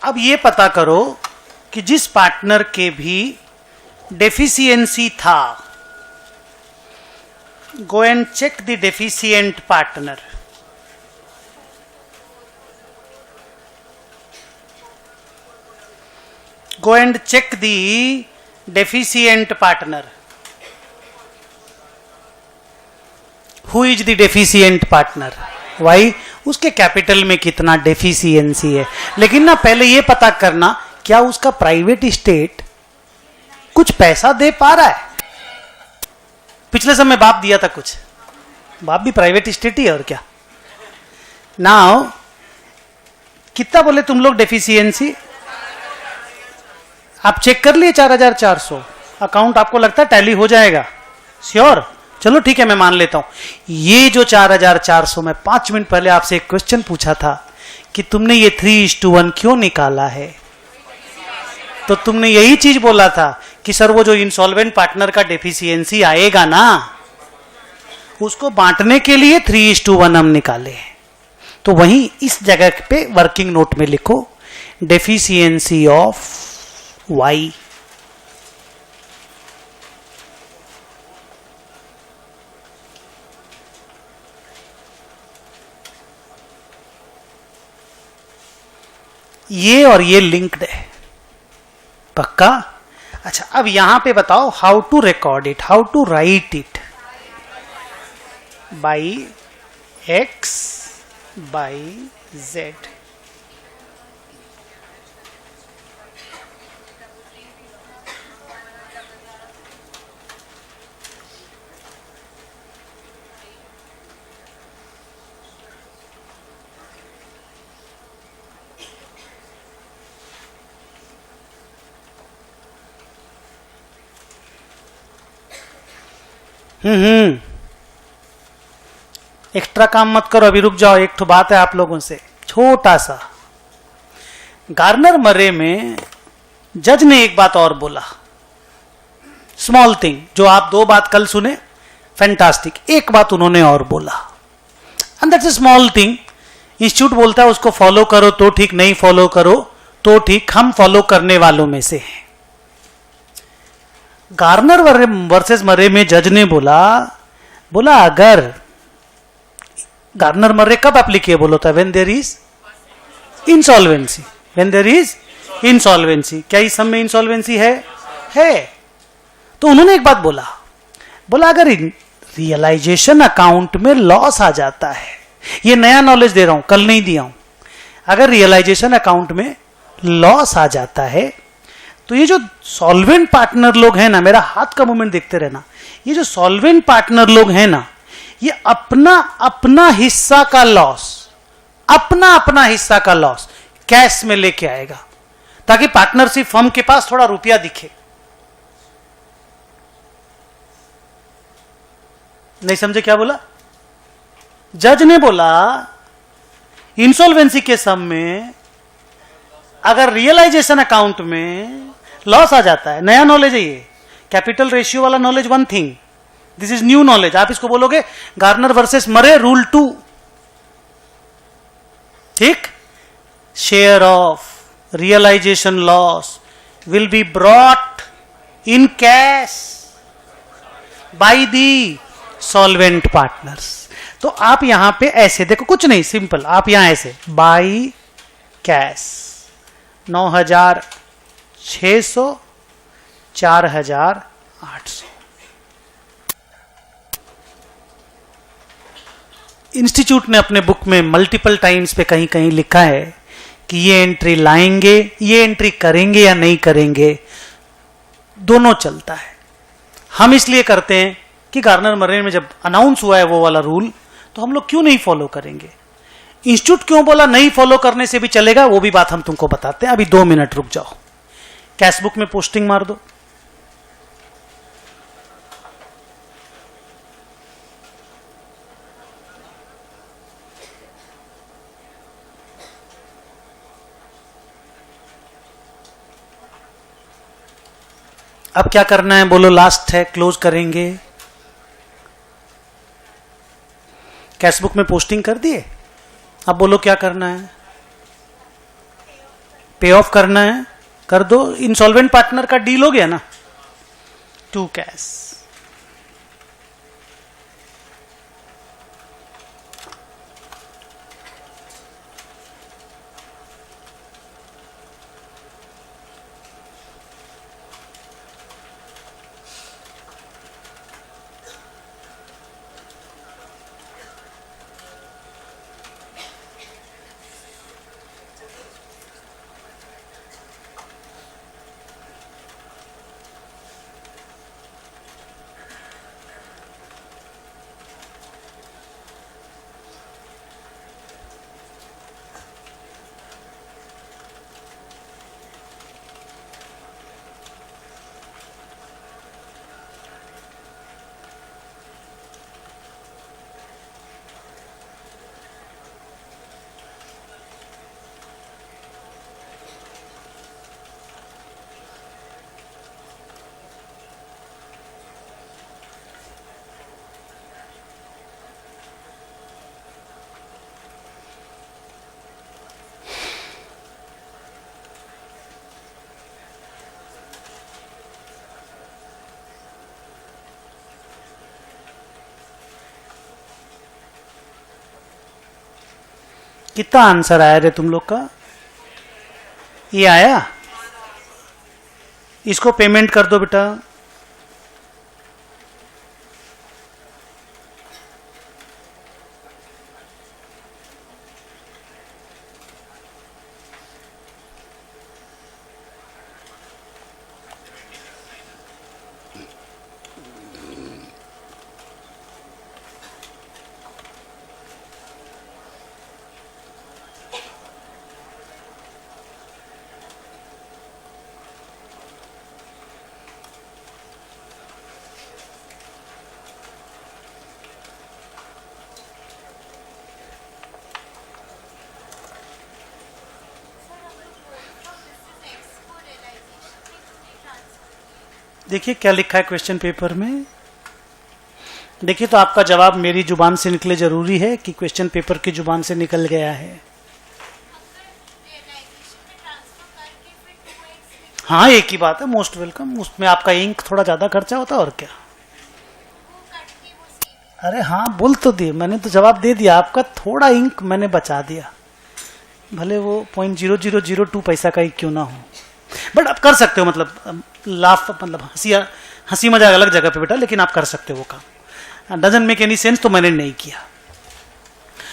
अब ये पता करो कि जिस पार्टनर के भी डेफिशिएंसी था, go and check the deficient partner. Go and check the deficient partner. Who is the deficient partner? Why? उसके कैपिटल में कितना डेफिशिएंसी है। लेकिन ना पहले ये पता करना क्या उसका प्राइवेट स्टेट कुछ पैसा दे पा रहा है। पिछले समय बाप दिया था कुछ, बाप भी प्राइवेट स्टेट ही है और क्या। नाउ कितना बोले तुम लोग डेफिशिएंसी, आप चेक कर लिए 4400 अकाउंट, आपको लगता है टैली हो जाएगा? श्योर? चलो ठीक है, मैं मान लेता हूं ये जो 4400, मैं 5 मिनट पहले आपसे एक क्वेश्चन पूछा था कि तुमने ये 3:1 क्यों निकाला है, तो तुमने यही चीज बोला था कि सर वो जो इंसॉल्वेंट पार्टनर का डेफिशिएंसी आएगा ना, उसको बांटने के लिए 3:1 हम निकाले हैं। तो वहीं इस जगह पे वर्किंग नोट में लिखो डेफिशिएंसी ऑफ वाई। ये और ये लिंक्ड है, पक्का? अच्छा, अब यहां पे बताओ how to record it, how to write it. By X by Z. Extra काम मत करो, अभी रुक जाओ। एक तो बात है आप लोगों से, छोटा सा। गार्नर मरे में जज ने एक बात और बोला, स्मॉल थिंग, जो आप 2 बात कल सुने, फैंटास्टिक, एक बात उन्होंने और बोला, and that's a small thing. Institute बोलता है उसको फॉलो करो तो ठीक, नहीं फॉलो करो तो ठीक, हम फॉलो करने वालों में से हैं। गार्नर वर्सेस मरे में जज ने बोला अगर गार्नर मर्रे कब एप्लीकेबल होता है? When there is insolvency, when there is insolvency. क्या इस सब में इंसॉल्वेंसी है? तो उन्होंने एक बात बोला अगर रियलाइजेशन अकाउंट में लॉस आ जाता है, ये नया नॉलेज दे रहा हूं, कल नहीं दिया हूं, अगर रियलाइजेशन अकाउंट में लॉस आ जाता है तो ये जो सॉल्वेंट पार्टनर लोग हैं ना, मेरा हाथ का मूवमेंट देखते रहना, ये जो सॉल्वेंट पार्टनर लोग हैं ना, ये अपना हिस्सा का लॉस, अपना हिस्सा का लॉस कैश में लेके आएगा, ताकि पार्टनरशिप फर्म के पास थोड़ा रुपया दिखे। नहीं समझे क्या बोला? जज ने बोला इंसॉल्वेंसी के सम में अगर रियलाइजेशन अकाउंट में लॉस आ जाता है, नया नॉलेज है ये, कैपिटल रेशियो वाला knowledge, one thing, this is new knowledge. आप इसको बोलोगे गार्नर वर्सेस मरे रूल 2, ठीक? Share of realisation loss will be brought in cash by the solvent partners. तो आप यहां पे ऐसे देखो, कुछ नहीं, सिंपल, आप यहां ऐसे बाय कैश 9,600 4,800। इंस्टीट्यूट ने अपने बुक में मल्टीपल टाइम्स पे कहीं कहीं लिखा है कि ये एंट्री लाएंगे, ये एंट्री करेंगे या नहीं करेंगे, दोनों चलता है। हम इसलिए करते हैं कि गार्नर मर्रे में जब अनाउंस हुआ है वो वाला रूल, तो हम लोग क्यों नहीं फॉलो करेंगे? इंस्टीट्यूट क्यों बोला नहीं फॉलो करने से भी चलेगा, वो भी बात हम तुमको बताते हैं। अभी 2 मिनट रुक जाओ, कैश बुक में पोस्टिंग मार दो। अब क्या करना है बोलो? लास्ट है, क्लोज करेंगे। कैश बुक में पोस्टिंग कर दिए, अब बोलो क्या करना है? पे ऑफ करना है, कर दो। इंसॉल्वेंट पार्टनर का डील हो गया ना, टू कैश। कितना आंसर आया रे तुम लोग का? ये आया? इसको पेमेंट कर दो बेटा। देखिए क्या लिखा है क्वेश्चन पेपर में। देखिए तो आपका जवाब मेरी जुबान से निकले जरूरी है कि क्वेश्चन पेपर की जुबान से निकल गया है? हाँ एक ही बात है, मोस्ट वेलकम। उसमें आपका इंक थोड़ा ज्यादा खर्चा होता है और क्या। अरे हाँ बोल तो दिए, मैंने तो जवाब दे दिया। आपका थोड़ा इंक मैंने बचा दिया, भले वो 0.0002 पैसा का ही क्यों ना हो, बट आप कर सकते हो। मतलब लाफ, मतलब हंसी मजाक अलग जगह पे बेटा, लेकिन आप कर सकते हो वो काम। डजंट मेक एनी सेंस तो मैंने नहीं किया।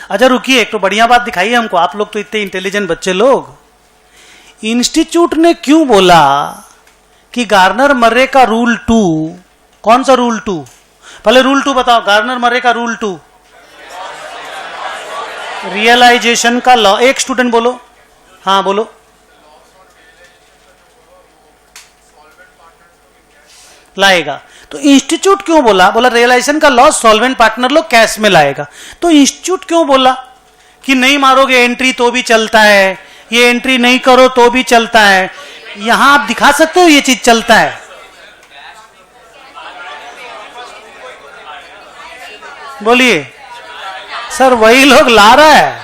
अच्छा रुकिए, एक तो बढ़िया बात दिखाई हमको। आप लोग तो इतने इंटेलिजेंट बच्चे लोग। इंस्टीट्यूट ने क्यों बोला कि गार्नर मर्रे का रूल 2, कौन सा रूल 2? पहले रूल 2 बताओ, गार्नर मर्रे का रूल 2, रियलाइजेशन का लॉ। एक स्टूडेंट बोलो, हाँ बोलो। लाएगा। तो इंस्टीट्यूट क्यों बोला? बोला रियलाइजेशन का लॉ सॉल्वेंट पार्टनर लोग कैश में लाएगा। तो इंस्टीट्यूट क्यों बोला कि नहीं मारोगे एंट्री तो भी चलता है, ये एंट्री नहीं करो तो भी चलता है? यहां आप दिखा सकते हो ये चीज चलता है। बोलिए सर, वही लोग ला रहा है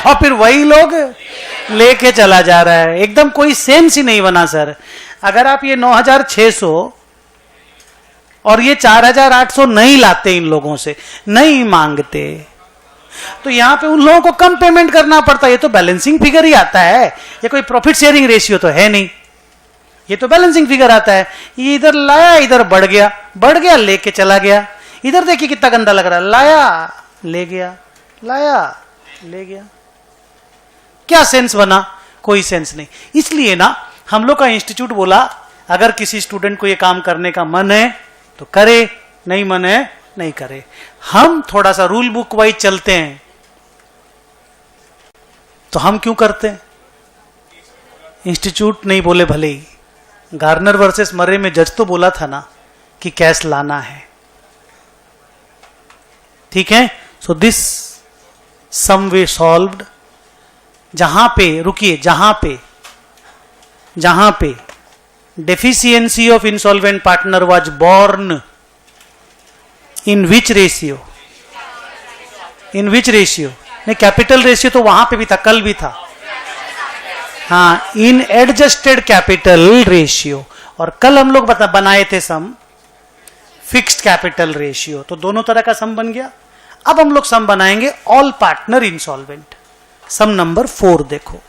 और फिर वही लोग लेके चला जा रहा है। एकदम कोई सेंस ही नहीं बना सर। अगर आप ये 9,600 और ये 4,800 नहीं लाते, इन लोगों से नहीं मांगते, तो यहां पे उन लोगों को कम पेमेंट करना पड़ता। ये तो बैलेंसिंग फिगर ही आता है, ये कोई प्रॉफिट शेयरिंग रेशियो तो है नहीं, ये तो बैलेंसिंग फिगर आता है। ये इधर लाया, इधर बढ़ गया लेके चला गया। इधर देखिए कितना गंदा लग रहा है, लाया ले गया, लाया ले गया। क्या सेंस बना? कोई सेंस नहीं। इसलिए ना हम लोग का इंस्टीट्यूट बोला अगर किसी स्टूडेंट को ये काम करने का मन है तो करे, नहीं मन है नहीं करे। हम थोड़ा सा रूल बुक वाइज चलते हैं। तो हम क्यों करते हैं? इंस्टीट्यूट नहीं बोले भले ही, गार्नर वर्सेस मर्रे में जज तो बोला था ना कि कैश लाना है। ठीक है, so this some way solved. जहां पे रुकिए, जहां पे deficiency of insolvent partner was born in which ratio? in which ratio? नहीं, कैपिटल रेशियो तो वहां पे भी था, कल भी था। हाँ, इन एडजस्टेड कैपिटल रेशियो। और कल हम लोग बनाए थे सम फिक्स्ड कैपिटल रेशियो, तो दोनों तरह का सम बन गया। अब हम लोग सम बनाएंगे ऑल पार्टनर इंसॉल्वेंट। सम नंबर 4 देखो।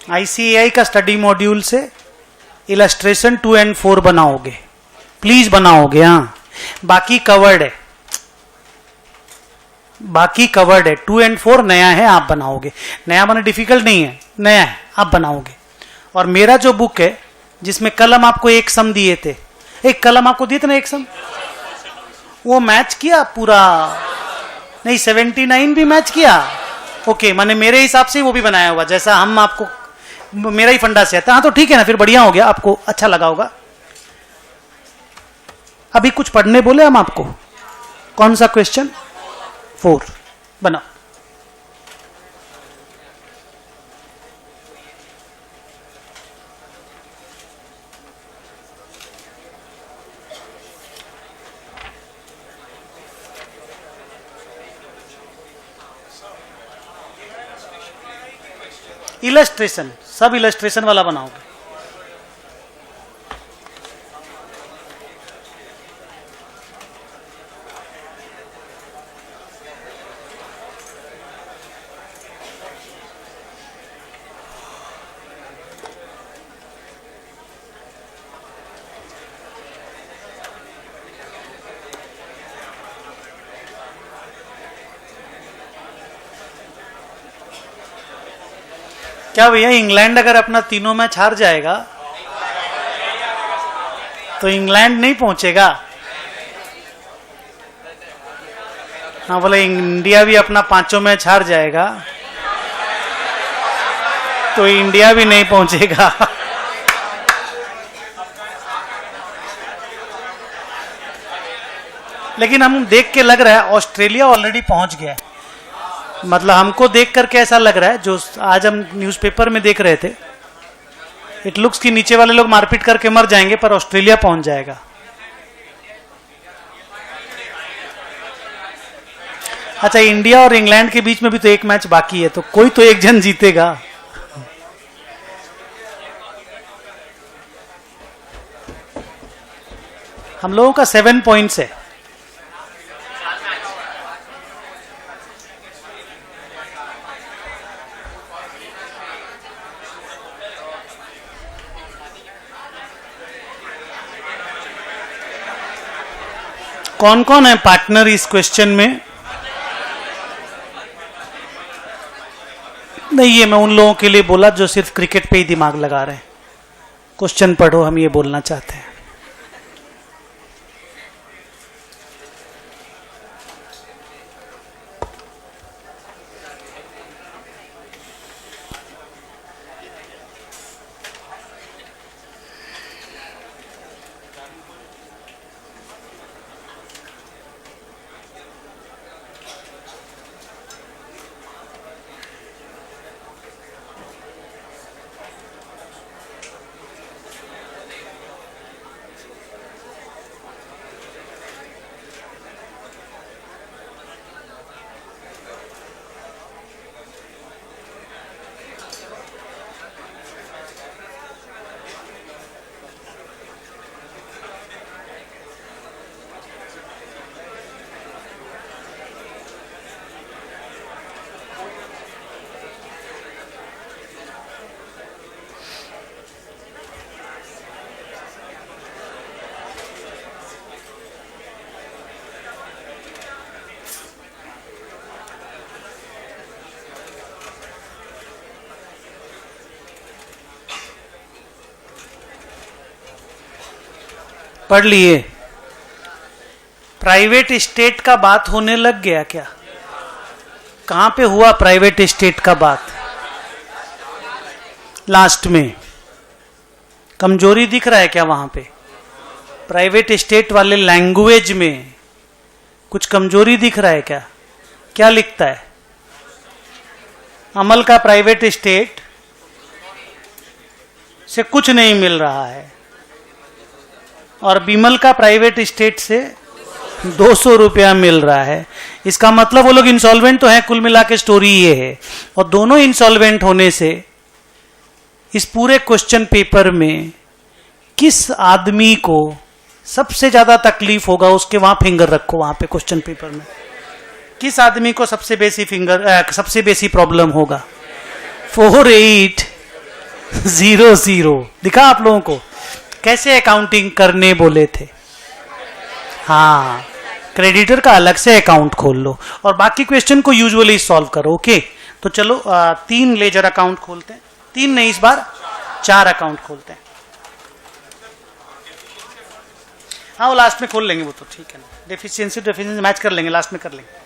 ICAI का स्टडी मॉड्यूल से इलस्ट्रेशन 2 and 4 बनाओगे, प्लीज बनाओगे। हाँ, बाकी कवर्ड है, बाकी कवर्ड है। 2 and 4 नया है, आप बनाओगे। नया माने डिफिकल्ट नहीं है, नया है, आप बनाओगे। और मेरा जो बुक है जिसमें कल हम आपको एक सम दिए थे, एक कलम आपको दिए थे ना एक सम, वो मैच किया पूरा? नहीं, 79 भी मैच किया। ओके, माने मेरे हिसाब से वो भी बनाया हुआ जैसा हम आपको, मेरा ही फंडा से आता। हाँ तो ठीक है ना, फिर बढ़िया हो गया, आपको अच्छा लगा होगा। अभी कुछ पढ़ने बोले हम आपको, कौन सा क्वेश्चन? 4 बनाओ। इलस्ट्रेशन, सब इलस्ट्रेशन वाला बनाओगे। क्या भैया, इंग्लैंड अगर अपना तीनों मैच हार जाएगा तो इंग्लैंड नहीं पहुंचेगा? हाँ, बोले इंडिया भी अपना 5 मैच हार जाएगा तो इंडिया भी नहीं पहुंचेगा। लेकिन हम देख के लग रहा है ऑस्ट्रेलिया ऑलरेडी पहुंच गया है। मतलब हमको देख करके ऐसा लग रहा है, जो आज हम न्यूज़पेपर में देख रहे थे, इट लुक्स कि नीचे वाले लोग मारपीट करके मर जाएंगे पर ऑस्ट्रेलिया पहुंच जाएगा। अच्छा, इंडिया और इंग्लैंड के बीच में भी तो एक मैच बाकी है, तो कोई तो एक जन जीतेगा। हम लोगों का 7 पॉइंट्स है। कौन कौन है पार्टनर इस क्वेश्चन में? नहीं, ये मैं उन लोगों के लिए बोला जो सिर्फ क्रिकेट पे ही दिमाग लगा रहे हैं। क्वेश्चन पढ़ो, हम ये बोलना चाहते हैं। पढ़ लिए? प्राइवेट स्टेट का बात होने लग गया क्या? कहां पे हुआ प्राइवेट स्टेट का बात? लास्ट में। कमजोरी दिख रहा है क्या वहां पे? प्राइवेट स्टेट वाले लैंग्वेज में कुछ कमजोरी दिख रहा है क्या? क्या लिखता है? अमल का प्राइवेट स्टेट से कुछ नहीं मिल रहा है और बिमल का प्राइवेट स्टेट से 200 रुपया मिल रहा है। इसका मतलब वो लोग इंसॉल्वेंट तो हैं। कुल मिला के स्टोरी ये है। और दोनों इंसॉल्वेंट होने से इस पूरे क्वेश्चन पेपर में किस आदमी को सबसे ज्यादा तकलीफ होगा, उसके वहां फिंगर रखो। वहां पे क्वेश्चन पेपर में किस आदमी को सबसे बेसी प्रॉब्लम होगा? 4, 8, 0 0 दिखा आप लोगों को कैसे अकाउंटिंग करने बोले थे। हाँ, क्रेडिटर का अलग से अकाउंट खोल लो और बाकी क्वेश्चन को यूजुअली सॉल्व करो। ओके, तो चलो 3 लेजर अकाउंट खोलते हैं। 3 नहीं, इस बार 4 अकाउंट खोलते हैं। हाँ, वो लास्ट में खोल लेंगे, वो तो ठीक है ना, डेफिशिएंसी मैच कर लेंगे, लास्ट में कर लेंगे।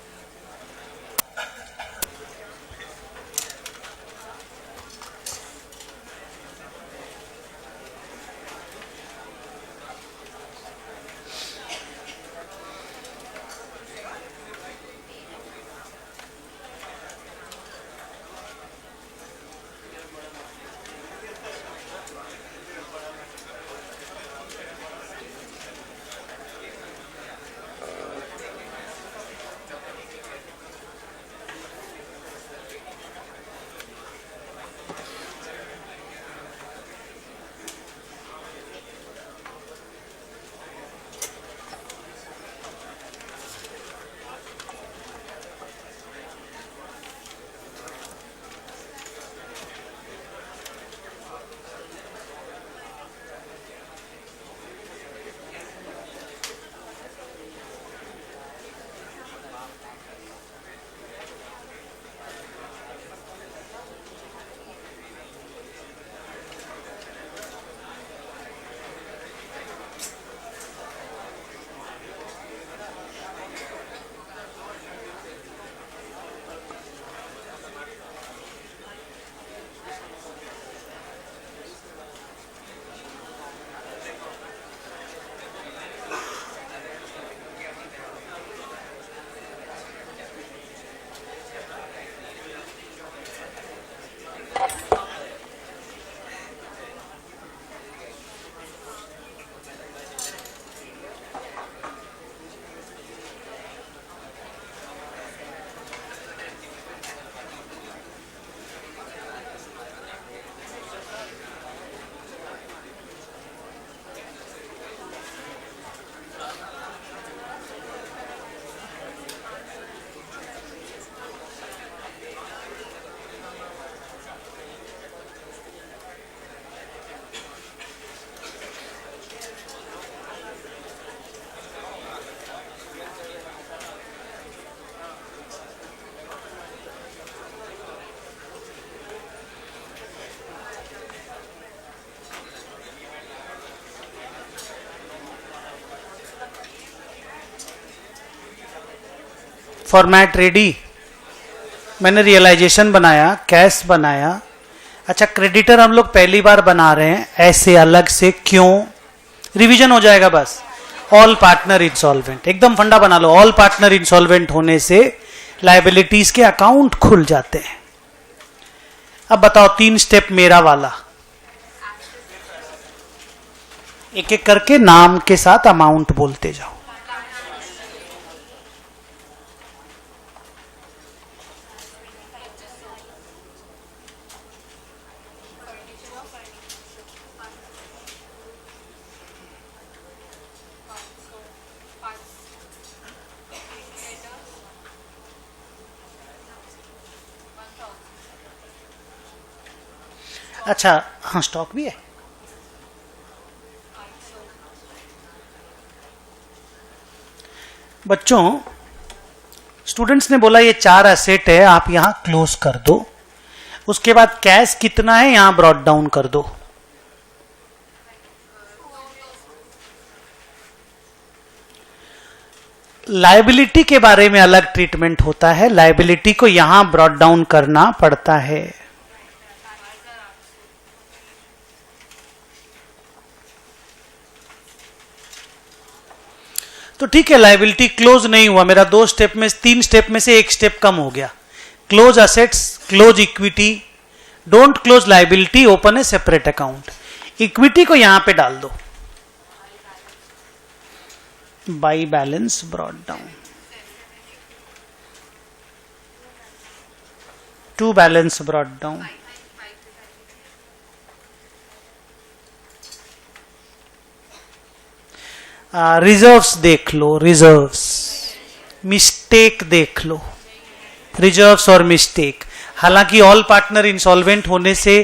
फॉर्मेट रेडी, मैंने रियलाइजेशन बनाया, कैश बनाया। अच्छा, क्रेडिटर हम लोग पहली बार बना रहे हैं ऐसे अलग से, क्यों? रिवीजन हो जाएगा बस। ऑल पार्टनर इंसॉल्वेंट, एकदम फंडा बना लो। ऑल पार्टनर इंसॉल्वेंट होने से लायबिलिटीज के अकाउंट खुल जाते हैं। अब बताओ 3 स्टेप मेरा वाला, एक एक करके नाम के साथ अमाउंट बोलते जाओ। अच्छा, हाँ, स्टॉक भी है। बच्चों, स्टूडेंट्स ने बोला ये 4 एसेट है, आप यहां क्लोज कर दो। उसके बाद कैश कितना है यहां ब्रॉट डाउन कर दो। लायबिलिटी के बारे में अलग ट्रीटमेंट होता है, लायबिलिटी को यहां ब्रॉट डाउन करना पड़ता है। तो ठीक है, लायबिलिटी क्लोज नहीं हुआ मेरा, 2 स्टेप में, 3 स्टेप में से 1 स्टेप कम हो गया। Close assets, close equity, don't close liability, open a separate account. Equity को यहां पे डाल दो, by balance brought down to balance brought down. Reserves देख लो, रिजर्व्स, मिस्टेक देख लो, रिजर्व्स और मिस्टेक। हालांकि ऑल पार्टनर इंसॉल्वेंट होने से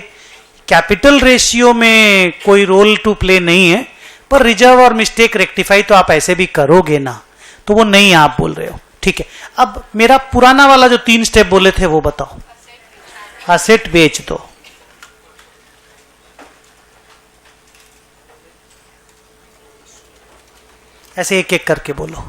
कैपिटल रेशियो में कोई रोल टू प्ले नहीं है, पर रिजर्व और मिस्टेक रेक्टिफाई तो आप ऐसे भी करोगे ना, तो वो नहीं आप बोल रहे हो। ठीक है, अब मेरा पुराना वाला जो 3 स्टेप बोले थे वो बताओ। असेट बेच दो, ऐसे एक एक करके बोलो।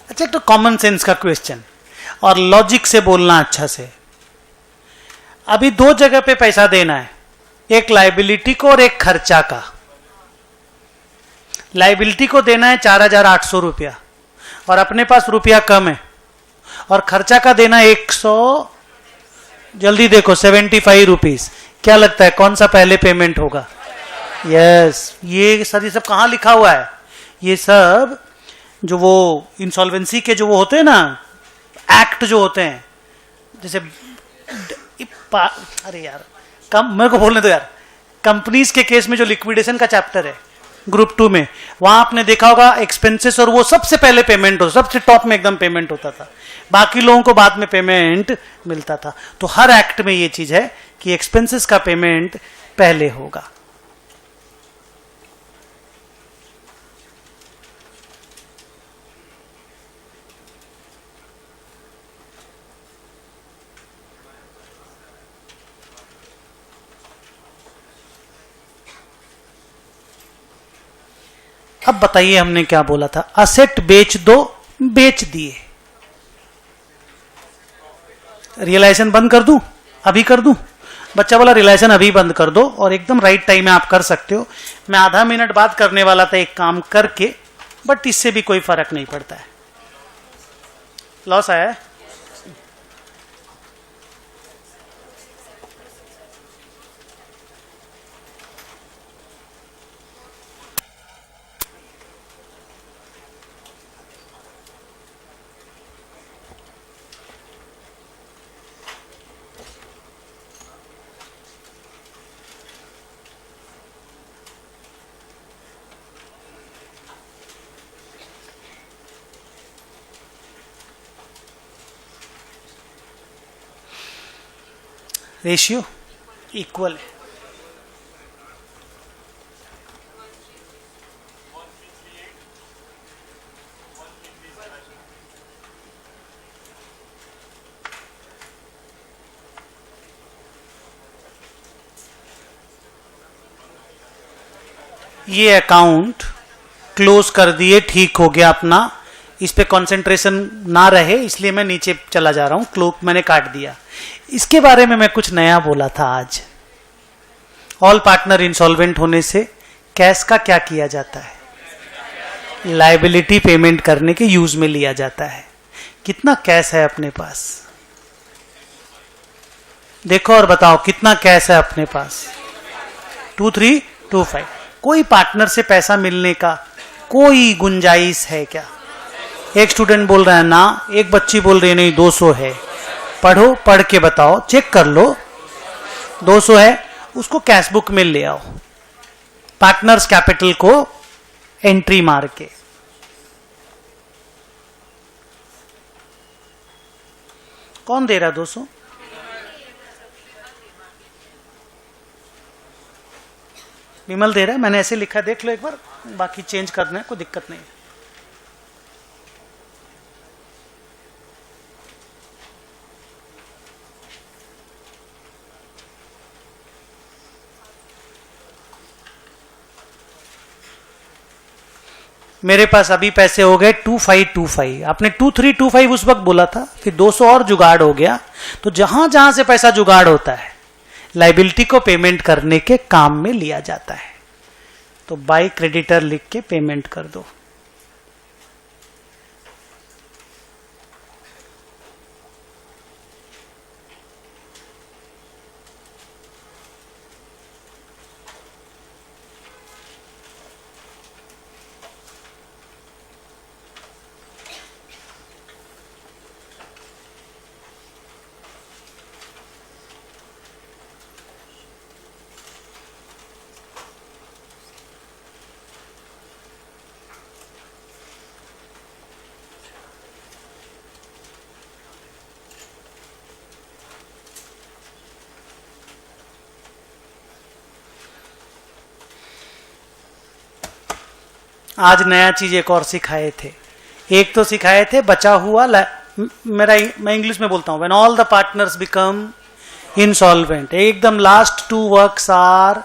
अच्छा, एक तो कॉमन सेंस का क्वेश्चन और लॉजिक से बोलना अच्छा से। अभी 2 जगह पे पैसा देना है, एक लाइबिलिटी को और एक खर्चा का। लाइबिलिटी को देना है 4,800 रुपया और अपने पास रुपया कम है, और खर्चा का देना 100, जल्दी देखो 75 रुपीज। क्या लगता है कौन सा पहले पेमेंट होगा? यस, ये सर ये सब कहाँ लिखा हुआ है? ये सब जो वो इंसॉल्वेंसी के जो वो होते हैं ना, एक्ट जो होते हैं, जैसे अरे यार मेरे को बोलने दो यार, कंपनीज के केस में जो लिक्विडेशन का चैप्टर है ग्रुप 2 में, वहां आपने देखा होगा एक्सपेंसेस और वो सबसे पहले पेमेंट हो, सबसे टॉप में एकदम पेमेंट होता था, बाकी लोगों को बाद में पेमेंट मिलता था। तो हर एक्ट में ये चीज है कि एक्सपेंसेस का पेमेंट पहले होगा। अब बताइए हमने क्या बोला था? असेट बेच दो, बेच दिए। रियलाइजेशन बंद कर दूं? अभी कर दूं? बच्चा बोला रियलाइजेशन अभी बंद कर दो, और एकदम राइट टाइम में आप कर सकते हो। मैं आधा मिनट बाद करने वाला था एक काम करके, बट इससे भी कोई फर्क नहीं पड़ता है। लॉस आया है? रेशियो इक्वल है। ये अकाउंट क्लोज कर दिए, ठीक हो गया अपना, इस पे कंसंट्रेशन ना रहे इसलिए मैं नीचे चला जा रहा हूं, क्लोक मैंने काट दिया। इसके बारे में मैं कुछ नया बोला था आज। ऑल पार्टनर इंसॉल्वेंट होने से कैश का क्या किया जाता है? लायबिलिटी पेमेंट करने के यूज में लिया जाता है। कितना कैश है अपने पास? देखो और बताओ कितना कैश है अपने पास? 2325। कोई पार्टनर से पैसा मिलने का कोई गुंजाइश है क्या? एक स्टूडेंट बोल रहा है ना, एक बच्ची बोल रही है नहीं 200 है। पढ़ो, पढ़ के बताओ, चेक कर लो। 200 है, उसको कैश बुक में ले आओ, पार्टनर्स कैपिटल को एंट्री मार के। कौन दे रहा 200? विमल दे रहा है, मैंने ऐसे लिखा, देख लो एक बार, बाकी चेंज करना है, कोई दिक्कत नहीं है। मेरे पास अभी पैसे हो गए 2525। आपने 2325 उस वक्त बोला था, फिर 200 और जुगाड़ हो गया। तो जहां जहां से पैसा जुगाड़ होता है लाइबिलिटी को पेमेंट करने के काम में लिया जाता है। तो बाय क्रेडिटर लिख के पेमेंट कर दो। आज नया चीज एक और सिखाए थे। एक तो सिखाए थे बचा हुआ, मैं इंग्लिश में बोलता हूं, when all the partners become insolvent, एकदम लास्ट 2 वर्क्स आर,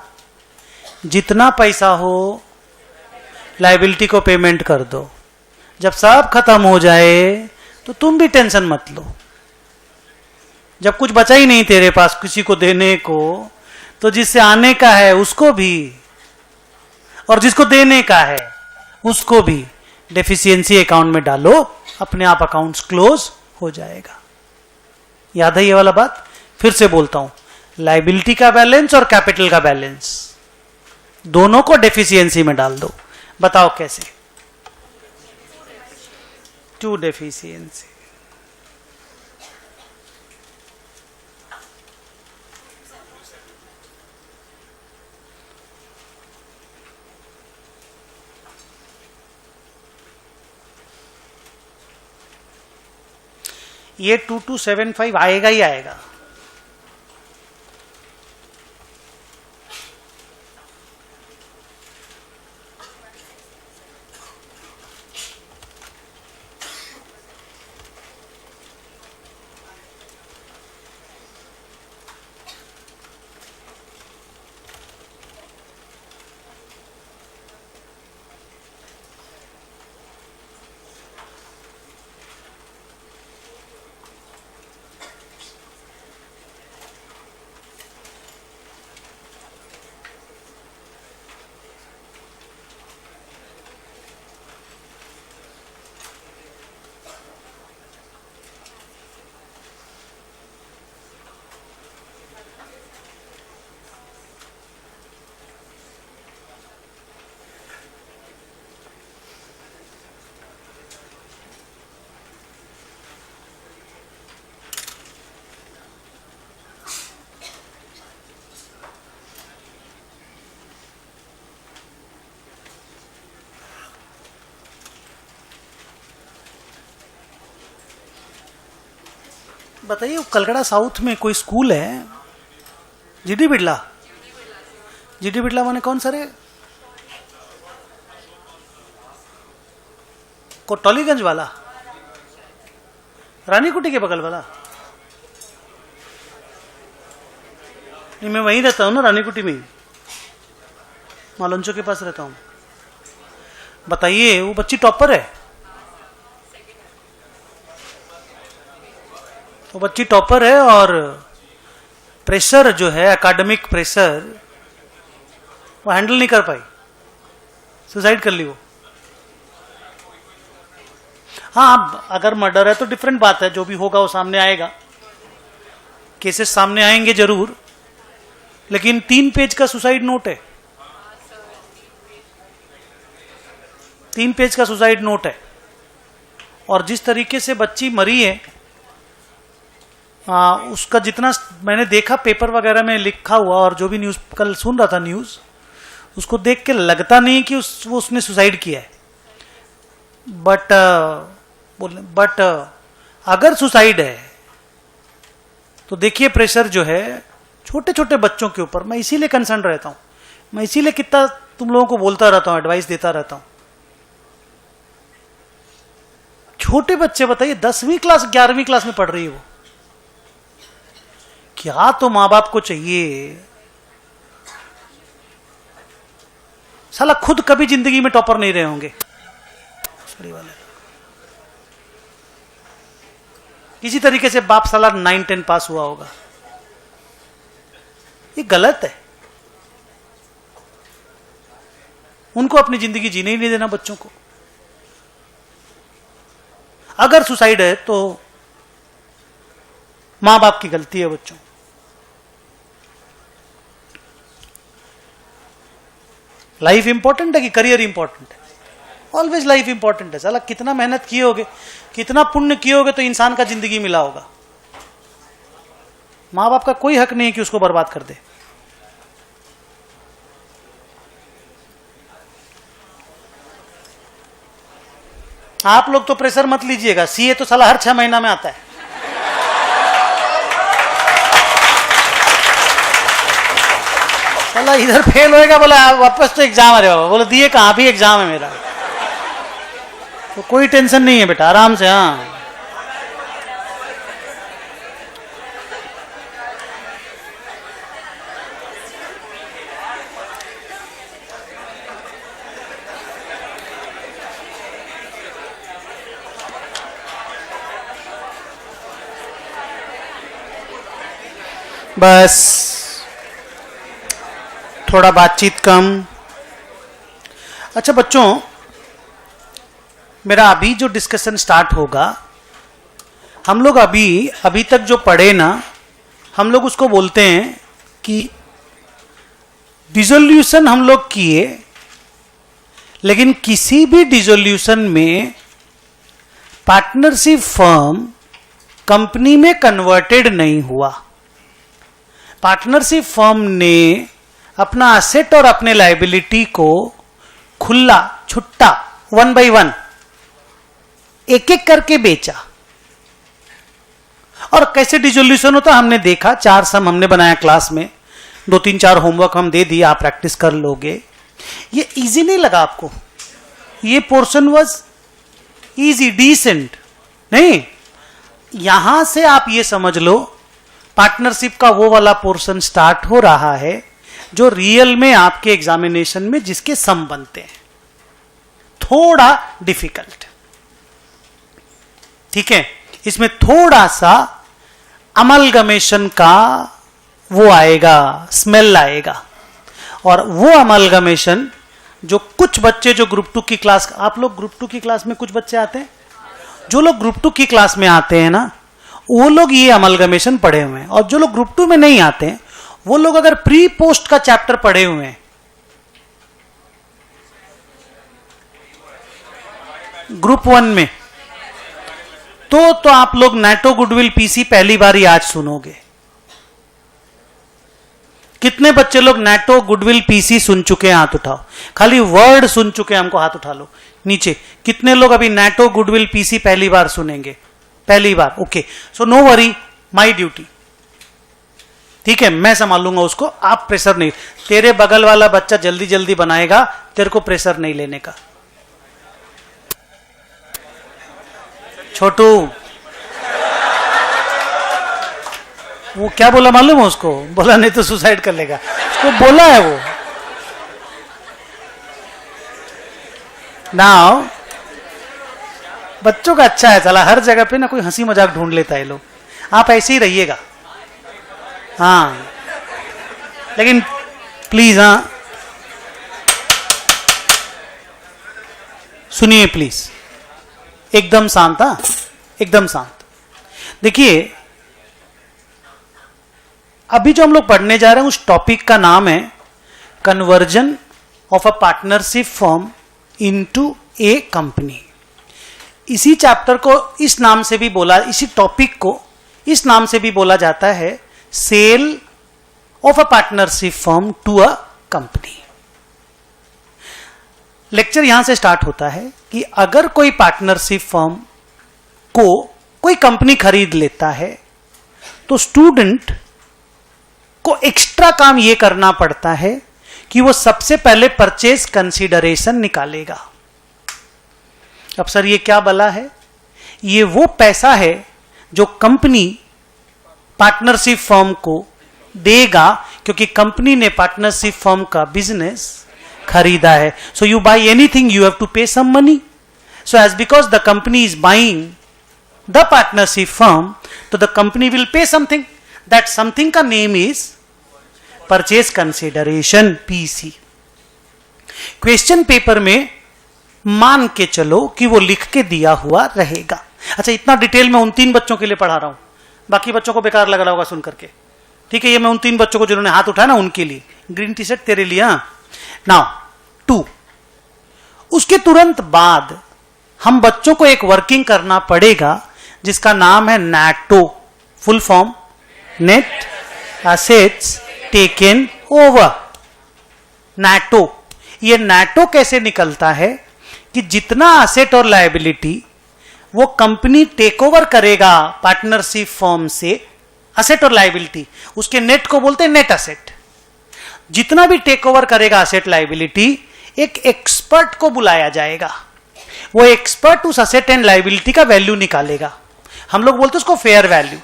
जितना पैसा हो लाइबिलिटी को पेमेंट कर दो। जब सब खत्म हो जाए तो तुम भी टेंशन मत लो। जब कुछ बचा ही नहीं तेरे पास किसी को देने को, तो जिससे आने का है उसको भी, और जिसको देने का है उसको भी डेफिशिएंसी अकाउंट में डालो, अपने आप अकाउंट्स क्लोज हो जाएगा। याद है ये वाला बात? फिर से बोलता हूं, लाइबिलिटी का बैलेंस और कैपिटल का बैलेंस दोनों को डेफिशिएंसी में डाल दो। बताओ कैसे? To deficiency. ये 2275 आएगा ही आएगा। बताइए, कलकत्ता साउथ में कोई स्कूल है? जीडी बिड़ला। जीडी बिड़ला माने कौन सा रे? टॉलीगंज वाला, रानीकुटी के बगल वाला? नहीं, मैं वहीं रहता हूँ ना, रानीकुटी में, मालंचो के पास रहता हूँ। बताइए, वो बच्ची टॉपर है? वो बच्ची टॉपर है और प्रेशर जो है, एकेडमिक प्रेशर, वो हैंडल नहीं कर पाई, सुसाइड कर ली वो। हाँ, अगर मर्डर है तो डिफरेंट बात है, जो भी होगा वो सामने आएगा, केसेस सामने आएंगे जरूर, लेकिन 3 पेज का सुसाइड नोट है। 3 पेज का सुसाइड नोट है। और जिस तरीके से बच्ची मरी है, उसका जितना मैंने देखा पेपर वगैरह में लिखा हुआ, और जो भी न्यूज कल सुन रहा था न्यूज, उसको देख के लगता नहीं कि उसने सुसाइड किया है। बट अगर सुसाइड है तो देखिए, प्रेशर जो है छोटे छोटे बच्चों के ऊपर, मैं इसीलिए कंसर्न रहता हूं, मैं इसीलिए कितना तुम लोगों को बोलता रहता हूं, एडवाइस देता रहता हूं। छोटे बच्चे, बताइए 10वीं क्लास 11वीं क्लास में पढ़ रही है वो, क्या तो मां बाप को चाहिए। साला खुद कभी जिंदगी में टॉपर नहीं रहे होंगे वाले, किसी तरीके से बाप साला 9-10 पास हुआ होगा। ये गलत है। उनको अपनी जिंदगी जीने ही नहीं देना बच्चों को। अगर सुसाइड है तो मां बाप की गलती है बच्चों। लाइफ इंपॉर्टेंट है कि करियर इंपॉर्टेंट है? ऑलवेज लाइफ इंपॉर्टेंट है। साला कितना मेहनत किए होगे, कितना पुण्य किए होगे तो इंसान का जिंदगी मिला होगा। मां बाप का कोई हक नहीं है कि उसको बर्बाद कर दे। आप लोग तो प्रेशर मत लीजिएगा, सीए तो साला हर 6 महीना में आता है। साला इधर फेल होएगा, बोला वापस तो एग्जाम आ रहा होगा, बोले दिए कहां भी एग्जाम है मेरा। तो कोई टेंशन नहीं है बेटा, आराम से। हाँ, बस थोड़ा बातचीत कम। अच्छा बच्चों, मेरा अभी जो डिस्कशन स्टार्ट होगा, हम लोग अभी तक जो पढ़े ना, हम लोग उसको बोलते हैं कि डिसोल्यूशन हम लोग किए, लेकिन किसी भी डिसोल्यूशन में पार्टनरशिप फर्म कंपनी में कन्वर्टेड नहीं हुआ। पार्टनरशिप फर्म ने अपना असेट और अपने लायबिलिटी को खुला छुट्टा 1 by 1 एक एक करके बेचा। और कैसे डिसोल्यूशन होता हमने देखा, 4 सम हमने बनाया क्लास में, 2-3-4 होमवर्क हम दे दिया, आप प्रैक्टिस कर लोगे। ये इजी नहीं लगा आपको? ये पोर्शन वाज इजी, डिसेंट नहीं? यहां से आप ये समझ लो, पार्टनरशिप का वो वाला पोर्शन स्टार्ट हो रहा है जो रियल में आपके एग्जामिनेशन में जिसके सम बनते हैं। थोड़ा डिफिकल्ट, ठीक है? इसमें थोड़ा सा अमलगमेशन का वो आएगा, स्मेल आएगा। और वो अमलगमेशन जो कुछ बच्चे जो ग्रुप 2 की क्लास, आप लोग ग्रुप 2 की क्लास में कुछ बच्चे आते हैं, जो लोग ग्रुप 2 की क्लास में आते हैं ना, वो लोग ये अमलगमेशन पढ़े हुए हैं। और जो लोग ग्रुप 2 में नहीं आते हैं, वो लोग अगर प्री पोस्ट का चैप्टर पढ़े हुए हैं, ग्रुप 1 में, तो आप लोग नेटो गुडविल पीसी पहली बार ही आज सुनोगे। कितने बच्चे लोग नेटो गुडविल पीसी सुन चुके हैं? हाथ उठाओ। खाली वर्ड सुन चुके हैं हमको हाथ उठा लो नीचे। कितने लोग अभी नेटो गुडविल पीसी पहली बार सुनेंगे? पहली बार, okay. So no worry, my duty, ठीक है? मैं संभालूंगा उसको, आप प्रेशर नहीं। तेरे बगल वाला बच्चा जल्दी जल्दी बनाएगा, तेरे को प्रेशर नहीं लेने का। छोटू, वो क्या बोला मालूम है उसको? बोला नहीं तो सुसाइड कर लेगा, उसको बोला है वो। नाउ बच्चों का अच्छा है, चला हर जगह पे ना कोई हंसी मजाक ढूंढ लेता है लोग। आप ऐसे ही रहिएगा, हाँ, लेकिन प्लीज, हाँ सुनिए प्लीज, एकदम शांत, हाँ एकदम शांत। देखिए, अभी जो हम लोग पढ़ने जा रहे हैं उस टॉपिक का नाम है conversion of a partnership firm into A company. इसी चैप्टर को इस नाम से भी बोला, इसी टॉपिक को इस नाम से भी बोला जाता है, sale of a partnership firm to a company. Lecture यहां से स्टार्ट होता है कि अगर कोई पार्टनरशिप फर्म को कोई कंपनी खरीद लेता है, तो स्टूडेंट को एक्स्ट्रा काम यह करना पड़ता है कि वो सबसे पहले परचेज कंसीडरेशन निकालेगा। अब सर ये क्या बला है? ये वो पैसा है जो कंपनी पार्टनरशिप फर्म को देगा, क्योंकि कंपनी ने पार्टनरशिप फर्म का बिजनेस खरीदा है। So you buy anything, you have to pay some money. So as because the company is buying the partnership firm, तो the company will pay something. That something का name is purchase consideration, PC. Question paper में मान के चलो कि वो लिख के दिया हुआ रहेगा। अच्छा, इतना डिटेल में उन 3 बच्चों के लिए पढ़ा रहा हूं, बाकी बच्चों को बेकार लग रहा होगा सुन करके, ठीक है? ये मैं उन 3 बच्चों को जिन्होंने हाथ उठाया ना, उनके लिए ग्रीन टी शर्ट तेरे लिए। नाउ 2, उसके तुरंत बाद हम बच्चों को एक वर्किंग करना पड़ेगा जिसका नाम है NATO, full form net assets taken over. NATO, ये नैटो कैसे निकलता है कि जितना एसेट और लायबिलिटी वो कंपनी टेक ओवर करेगा पार्टनरशिप फर्म से, एसेट और लायबिलिटी, उसके नेट को बोलते हैं नेट एसेट। जितना भी टेक ओवर करेगा एसेट लायबिलिटी, एक एक्सपर्ट को बुलाया जाएगा। वो एक्सपर्ट उस असेट एंड लायबिलिटी का वैल्यू निकालेगा। हम लोग बोलते हैं उसको फेयर वैल्यू।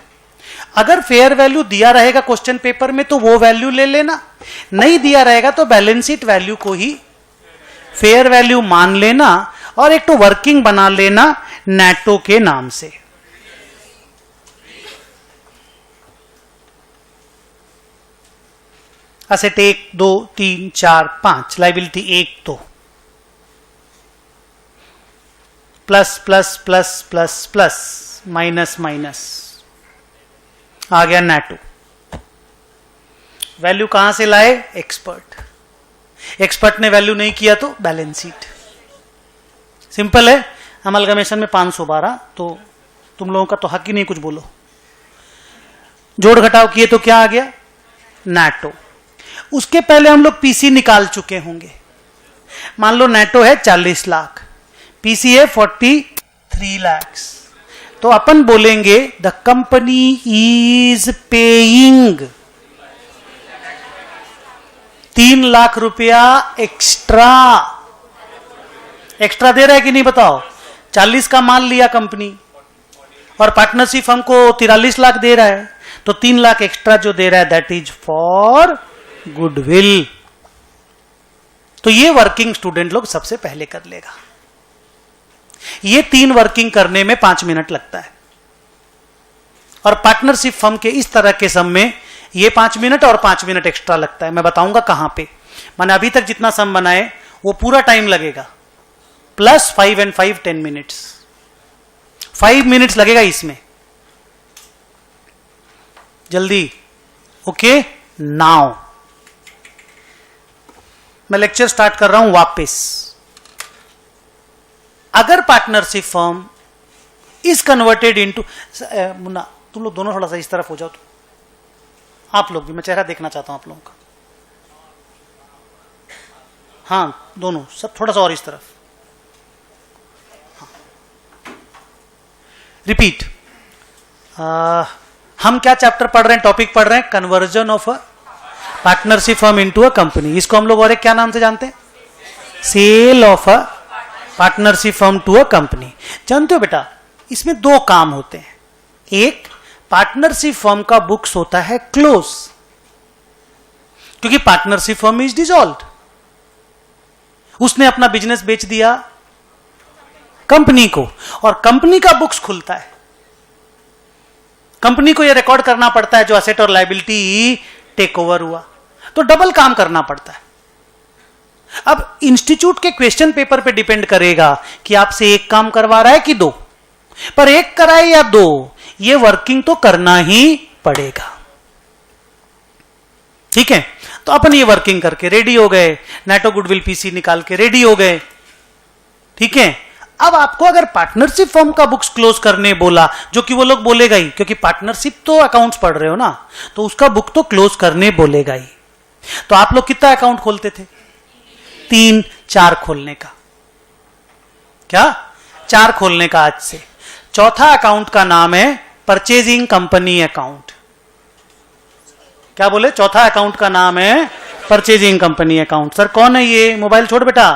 अगर फेयर वैल्यू दिया रहेगा क्वेश्चन पेपर में तो वो वैल्यू ले लेना, नहीं दिया रहेगा तो बैलेंस शीट वैल्यू को ही फेयर वैल्यू मान लेना और एक तो वर्किंग बना लेना नेटो के नाम से। Asset 1 2 3 4 5, liability 1 2, plus plus plus plus plus minus minus, आ गया नेटो। वैल्यू कहां से लाए? एक्सपर्ट। एक्सपर्ट ने वैल्यू नहीं किया तो बैलेंस शीट। सिंपल है। अमलगमेशन में 512, तो तुम लोगों का तो हक ही नहीं कुछ बोलो। जोड़ घटाव किए तो क्या आ गया? नेटो। उसके पहले हम लोग पीसी निकाल चुके होंगे। मान लो नेटो है 40 लाख, पीसी है 43 लाख, तो अपन बोलेंगे the company is paying 3 lakh रुपया एक्स्ट्रा। एक्स्ट्रा दे रहा है कि नहीं बताओ? 40 का माल लिया कंपनी और पार्टनरशिप हमको 43 लाख दे रहा है, तो 3 लाख एक्स्ट्रा जो दे रहा है दैट इज फॉर गुडविल। तो ये वर्किंग स्टूडेंट लोग सबसे पहले कर लेगा। ये 3 वर्किंग करने में 5 मिनट लगता है और पार्टनरशिप फर्म के इस तरह के सम में ये 5 मिनट और 5 मिनट एक्स्ट्रा लगता है। मैं बताऊंगा कहां पे। मैंने अभी तक जितना सम बनाए वो पूरा टाइम लगेगा, प्लस 5 and 5 10 मिनट्स। 5 मिनट्स लगेगा इसमें। जल्दी। ओके, नाउ मैं लेक्चर स्टार्ट कर रहा हूं वापस। अगर partnership firm is converted into, Munna तुम लोग दोनों थोड़ा सा इस तरफ हो जाओ, तो आप लोग भी, मैं चेहरा देखना चाहता हूं आप लोगों का। हाँ दोनों, सब थोड़ा सा और इस तरफ। हाँ। रिपीट। हम क्या चैप्टर पढ़ रहे हैं, टॉपिक पढ़ रहे हैं? Conversion of a partnership firm into a company. इसको हम लोग और एक क्या नाम से जानते हैं? Sale of a partnership firm to a company. जानते हो बेटा, इसमें 2 काम होते हैं। एक, पार्टनरशिप फर्म का बुक्स होता है क्लोज, क्योंकि पार्टनरशिप फर्म इज डिसॉल्व्ड। उसने अपना बिजनेस बेच दिया कंपनी को और कंपनी का बुक्स खुलता है। कंपनी को यह रिकॉर्ड करना पड़ता है जो असेट और लायबिलिटी टेक ओवर हुआ, तो डबल काम करना पड़ता है। अब इंस्टीट्यूट के क्वेश्चन पेपर पे डिपेंड करेगा कि आपसे 1 काम करवा रहा है कि 2, पर 1 कराए या 2, ये वर्किंग तो करना ही पड़ेगा। ठीक है, तो अपन ये वर्किंग करके रेडी हो गए, नेटो गुडविल पीसी निकाल के रेडी हो गए। ठीक है, अब आपको अगर पार्टनरशिप फर्म का बुक्स क्लोज करने बोला, जो कि वो लोग बोलेगा ही, क्योंकि पार्टनरशिप तो अकाउंट्स पढ़ रहे हो ना, तो उसका बुक तो क्लोज करने बोलेगा ही। तो आप लोग कितना अकाउंट खोलते थे? 3 4 खोलने का। क्या? 4 खोलने का आज से। चौथा अकाउंट का नाम है परचेजिंग कंपनी अकाउंट। क्या बोले? चौथा अकाउंट का नाम है परचेजिंग कंपनी अकाउंट। सर कौन है ये? मोबाइल छोड़ बेटा,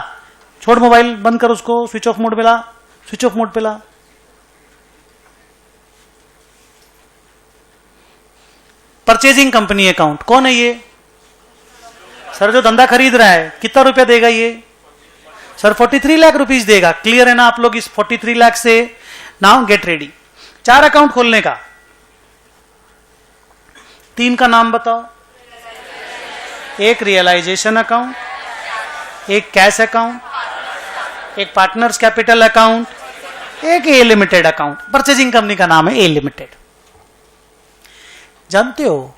छोड़ मोबाइल, बंद कर उसको, स्विच ऑफ मोड पे ला, स्विच ऑफ मोड पे ला। परचेजिंग कंपनी अकाउंट कौन है ये? सर जो धंधा खरीद रहा है, कितना रुपया देगा ये? सर 43 लाख रुपीस देगा। क्लियर है ना आप लोग इस 43 लाख से? Now get ready. 4 अकाउंट खोलने का। 3 का नाम बताओ। एक रियलाइजेशन अकाउंट, एक कैश अकाउंट, एक पार्टनर्स कैपिटल अकाउंट, एक ए लिमिटेड अकाउंट। परचेजिंग कंपनी का नाम है ए लिमिटेड। जानते हो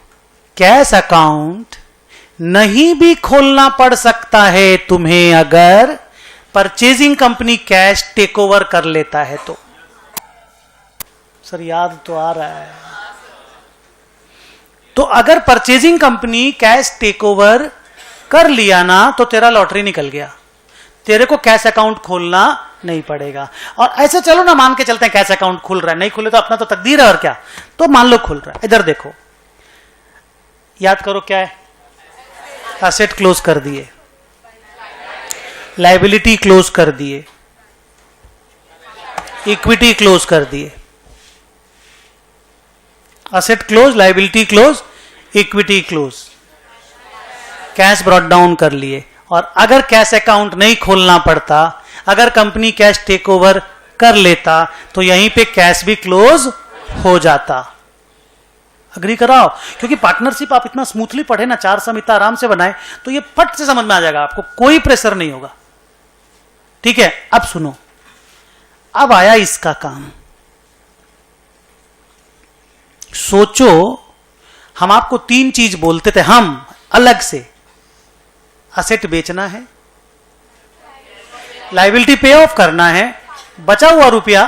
कैश अकाउंट नहीं भी खोलना पड़ सकता है तुम्हें अगर purchasing company cash take over कर लेता है तो। सर याद तो आ रहा है। तो अगर purchasing company cash take over कर लिया ना, तो तेरा लॉटरी निकल गया। तेरे को कैश अकाउंट खोलना नहीं पड़ेगा। और ऐसे चलो ना, मान के चलते हैं कैश अकाउंट खुल रहा है, नहीं खुले तो अपना तो तकदीर है और क्या। तो मान लो खुल रहा है। इधर देखो, याद करो क्या है? एसेट क्लोज कर दिए, लायबिलिटी क्लोज कर दिए, इक्विटी क्लोज कर दिए, asset close, liability close, equity close, cash brought down कर लिए। और अगर कैश अकाउंट नहीं खोलना पड़ता, अगर कंपनी कैश टेक ओवर कर लेता, तो यहीं पे कैश भी क्लोज हो जाता। अग्री कराओ? क्योंकि पार्टनरशिप आप इतना स्मूथली पढ़े ना, 4 सम इतना आराम से बनाए, तो ये फट से समझ में आ जाएगा, आपको कोई प्रेशर नहीं होगा। ठीक है, अब सुनो, अब आया इसका काम। सोचो, हम आपको 3 चीज बोलते थे, हम अलग से, असेट बेचना है, लाइबिलिटी पे ऑफ करना है, बचा हुआ रुपया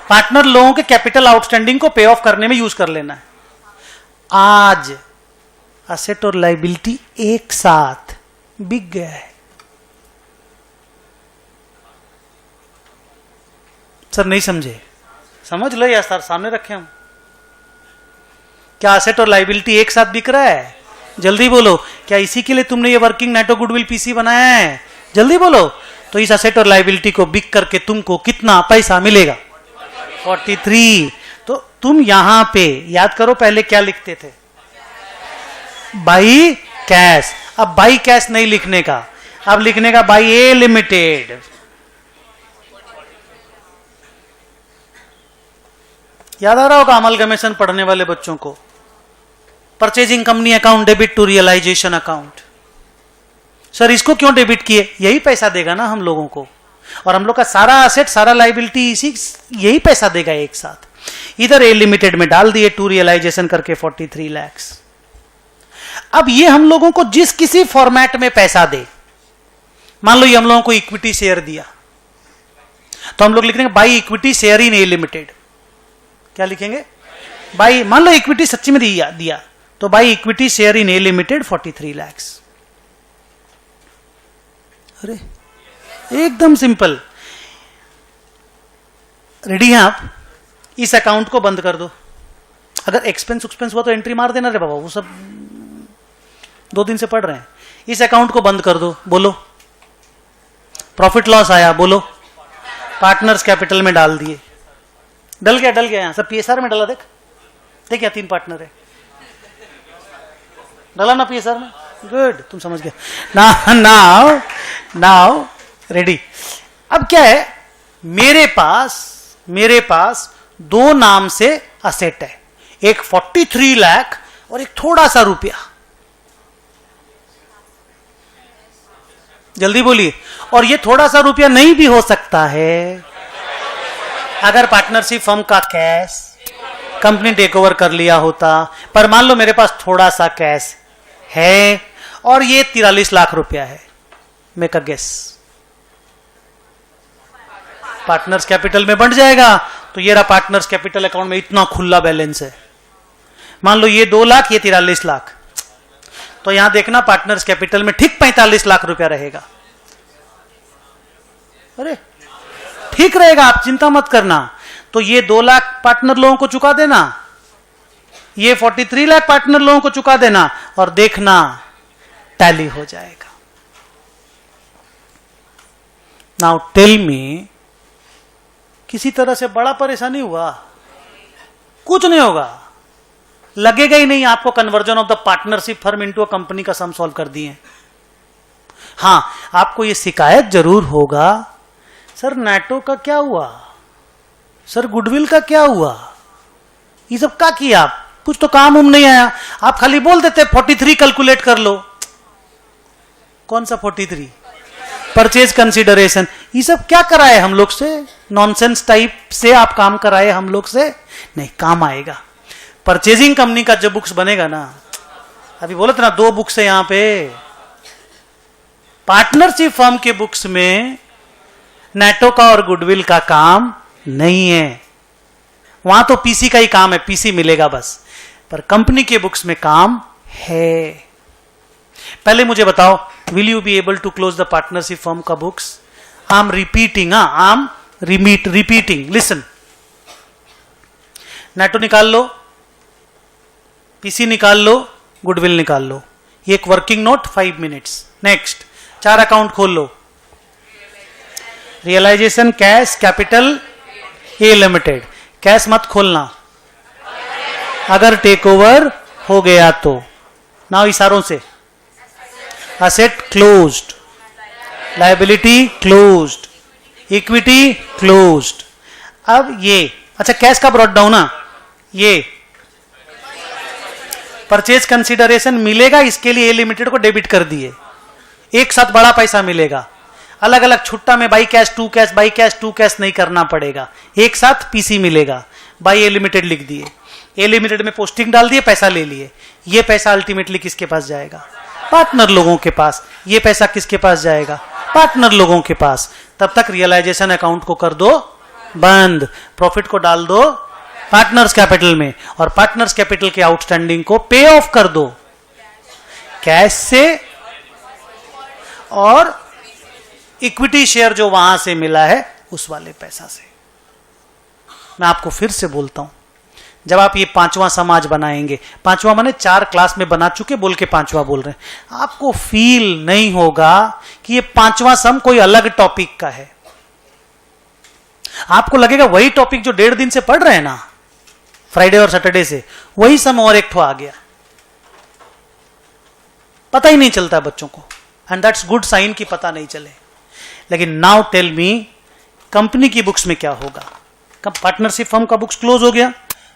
पार्टनर लोगों के कैपिटल आउटस्टैंडिंग को पे ऑफ करने में यूज कर लेना है। आज असेट और लाइबिलिटी एक साथ बिक गया है। सर नहीं समझे? समझ लो यार, सर सामने रखे हम। क्या असेट और लाइबिलिटी एक साथ बिक रहा है? जल्दी बोलो। क्या इसी के लिए तुमने ये वर्किंग नेटो गुडविल पीसी बनाया है? जल्दी बोलो। तो इस असेट और लाइबिलिटी को बिक करके तुमको कितना पैसा मिलेगा? 43। तो तुम यहां पे याद करो, पहले क्या लिखते थे? By cash. अब बाई कैश नहीं लिखने का, अब लिखने का बाई ए लिमिटेड। याद आ रहा होगा अमलगमेशन पढ़ने वाले बच्चों को, purchasing company account debit to realisation account. Sir इसको क्यों डेबिट किए? यही पैसा देगा ना हम लोगों को, और हम लोग का सारा असेट सारा लाइबिलिटी इसी यही पैसा देगा एक साथ। इधर ए लिमिटेड में डाल दिए टू रियलाइजेशन करके 43 लाख। अब ये हम लोगों को जिस किसी फॉर्मेट में पैसा दे, मान लो ये हम लोगों को इक्विटी शेयर दिया, तो हम लोग लिख देंगे by equity share in A limited. क्या लिखेंगे? बाई, मान लो इक्विटी सच्ची में दिया तो by equity share in A limited 43 lakh. अरे एकदम सिंपल। रेडी हैं आप? इस अकाउंट को बंद कर दो। अगर एक्सपेंस हुआ तो एंट्री मार देना रे बाबा, वो सब 2 दिन से पढ़ रहे हैं। इस अकाउंट को बंद कर दो। बोलो प्रॉफिट लॉस आया, बोलो पार्टनर्स कैपिटल में डाल दिए। डल गया यहां सब पीएसआर में डाला। देख क्या 3 पार्टनर है, डाला ना पीएसआर में। गुड, तुम समझ गए। Now ready. अब क्या है, मेरे पास 2 नाम से असेट है, एक 43 लाख और एक थोड़ा सा रुपया। जल्दी बोलिए। और ये थोड़ा सा रुपया नहीं भी हो सकता है अगर पार्टनरशिप फर्म का कैश कंपनी टेक ओवर कर लिया होता। पर मान लो मेरे पास थोड़ा सा कैश है और ये 43 लाख रुपया है। Make a guess, partners capital में बढ़ जाएगा। तो ये रहा पार्टनर्स कैपिटल अकाउंट में इतना खुला बैलेंस है। मान लो ये 2 लाख, ये 43 लाख, तो यहां देखना पार्टनर्स कैपिटल में ठीक 45 लाख रुपया रहेगा। अरे ठीक रहेगा, आप चिंता मत करना। तो ये 2 लाख पार्टनर लोगों को चुका देना, ये 43 लाख पार्टनर लोगों को चुका देना, और देखना टैली हो जाएगा। नाउ टेल मी, किसी तरह से बड़ा परेशानी हुआ? कुछ नहीं होगा, लगेगा ही नहीं आपको। Conversion of the partnership firm into a company का सम सॉल्व कर दिए। हां, आपको यह शिकायत जरूर होगा, सर नेटो का क्या हुआ, सर गुडविल का क्या हुआ, ये सब क्या किया आप? कुछ तो काम नहीं आया। आप खाली बोल देते 43 कैलकुलेट कर लो। कौन सा 43? Purchase consideration. ये सब क्या कराए हम लोग से? नॉनसेंस टाइप से आप काम कराए हम लोग से? नहीं, काम आएगा। परचेजिंग कंपनी का जब बुक्स बनेगा ना, अभी बोले थे ना 2 बुक्स है यहां पे, पार्टनरशिप फर्म के बुक्स में नेटो का और गुडविल का काम नहीं है। वहां तो पीसी का ही काम है, पीसी मिलेगा बस। पर कंपनी के बुक्स में काम है। पहले मुझे बताओ, will you be able to close the partnership firm का books? I am repeating, I am repeating, listen. नेटो निकाल लो, पीसी निकाल लो, गुडविल निकाल लो। ये एक working note, 5 minutes. Next, 4 account खोल लो। रियलाइजेशन, कैश, कैपिटल, ए लिमिटेड, कैश मत खोलना अगर टेक ओवर हो गया तो। नाउ इशारों से, asset closed, liability closed, equity closed. अब ये अच्छा कैश का ब्रॉट डाउन ना, ये परचेज कंसीडरेशन मिलेगा, इसके लिए ए लिमिटेड को डेबिट कर दिए, एक साथ बड़ा पैसा मिलेगा, अलग अलग छुट्टा में by cash to cash, by cash to cash नहीं करना पड़ेगा, एक साथ पीसी मिलेगा, बाई ए लिमिटेड लिख दिए, ए लिमिटेड में पोस्टिंग डाल दिए, पैसा ले लिए। ये पैसा अल्टीमेटली किसके पास जाएगा? पार्टनर लोगों के पास। ये पैसा किसके पास जाएगा? पार्टनर लोगों के पास। तब तक रियलाइजेशन अकाउंट को कर दो बंद, प्रॉफिट को डाल दो पार्टनर्स कैपिटल में, और पार्टनर्स कैपिटल के आउटस्टैंडिंग को पे ऑफ कर दो कैश से, और इक्विटी शेयर जो वहां से मिला है उस वाले पैसा से। मैं आपको फिर से बोलता हूं, जब आप ये पांचवा समाज बनाएंगे, पांचवा माने 4 क्लास में बना चुके बोल के पांचवा बोल रहे हैं, आपको फील नहीं होगा कि ये पांचवा सम कोई अलग टॉपिक का है। आपको लगेगा वही टॉपिक जो 1.5 दिन से पढ़ रहे हैं ना, फ्राइडे और सैटरडे से, वही सम और एक ठो आ गया। पता ही नहीं चलता बच्चों को, एंड दैट्स गुड साइन कि पता नहीं चले। लेकिन नाउ टेल मी, कंपनी की बुक्स में क्या होगा? पार्टनरशिप फर्म का बुक्स क्लोज हो गया,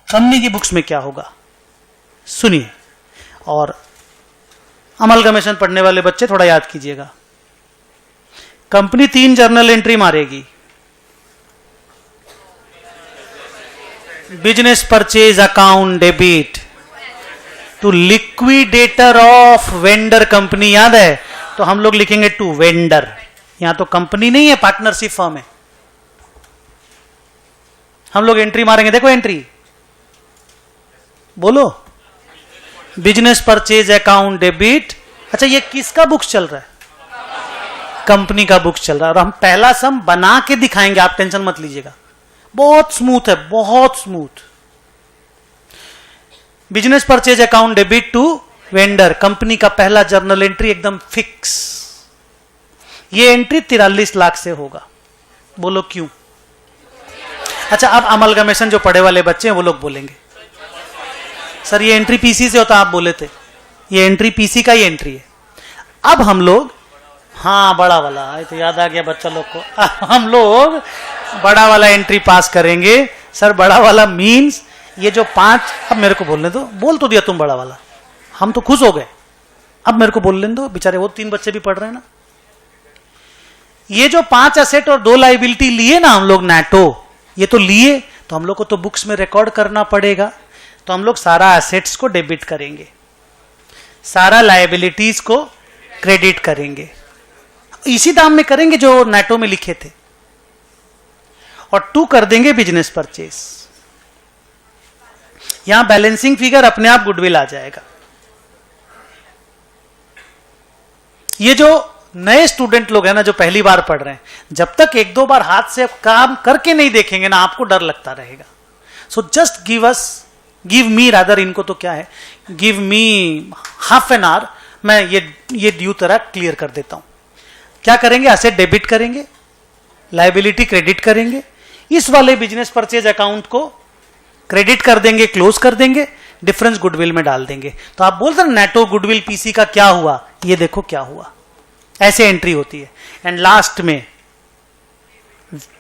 कंपनी की बुक्स में क्या होगा? सुनिए, और अमलगमेशन पढ़ने वाले बच्चे थोड़ा याद कीजिएगा। कंपनी 3 जर्नल एंट्री मारेगी, business purchase account debit to liquidator of vendor company, याद है? तो हम लोग लिखेंगे टू वेंडर। यहां तो कंपनी नहीं है, पार्टनरशिप फर्म है। हम लोग एंट्री मारेंगे, देखो एंट्री बोलो, बिजनेस परचेज अकाउंट डेबिट। अच्छा, ये किसका बुक्स चल रहा है? कंपनी का बुक्स चल रहा है, और हम पहला सम बना के दिखाएंगे, आप टेंशन मत लीजिएगा, बहुत स्मूथ है, बहुत smooth. Business purchase account debit to vendor, company का पहला जर्नल एंट्री एकदम फिक्स। ये एंट्री 43 लाख से होगा। बोलो क्यों? अच्छा, अब अमलगमेशन जो पढ़े वाले बच्चे हैं वो लोग बोलेंगे, सर ये एंट्री पीसी से होता, आप बोले थे ये एंट्री पीसी का ही एंट्री है। अब हम लोग, हाँ बड़ा वाला, तो याद आ गया बच्चा लोग को, हम लोग बड़ा वाला एंट्री पास करेंगे। सर बड़ा वाला मीन्स ये जो 5, अब मेरे को बोलने दो, बोल तो दिया तुम बड़ा वाला, हम तो खुश हो गए, अब मेरे को बोलने दो, बेचारे वो 3 बच्चे भी पढ़ रहे हैं ना। ये जो 5 एसेट और 2 लाइबिलिटी लिए ना हम लोग नेटो, ये तो लिए, तो हम लोग को तो बुक्स में रिकॉर्ड करना पड़ेगा। तो हम लोग सारा एसेट्स को डेबिट करेंगे, सारा लायबिलिटीज को क्रेडिट करेंगे, इसी दाम में करेंगे जो नेटो में लिखे थे, और 2 कर देंगे बिजनेस परचेज। यहां बैलेंसिंग फिगर अपने आप गुडविल आ जाएगा। ये जो नए स्टूडेंट लोग हैं ना, जो पहली बार पढ़ रहे हैं, जब तक 1-2 बार हाथ से काम करके नहीं देखेंगे ना, आपको डर लगता रहेगा। So just give me rather, इनको तो क्या है, give me half an hour, मैं ये ड्यू तरह क्लियर कर देता हूं। क्या करेंगे? एसेट डेबिट करेंगे, लायबिलिटी क्रेडिट करेंगे, इस वाले बिजनेस परचेज अकाउंट को क्रेडिट कर देंगे, क्लोज कर देंगे, डिफरेंस गुडविल में डाल देंगे। तो आप बोलते हैं नेटो गुडविल पीसी का क्या हुआ, ये देखो क्या हुआ, ऐसे एंट्री होती है। एंड लास्ट में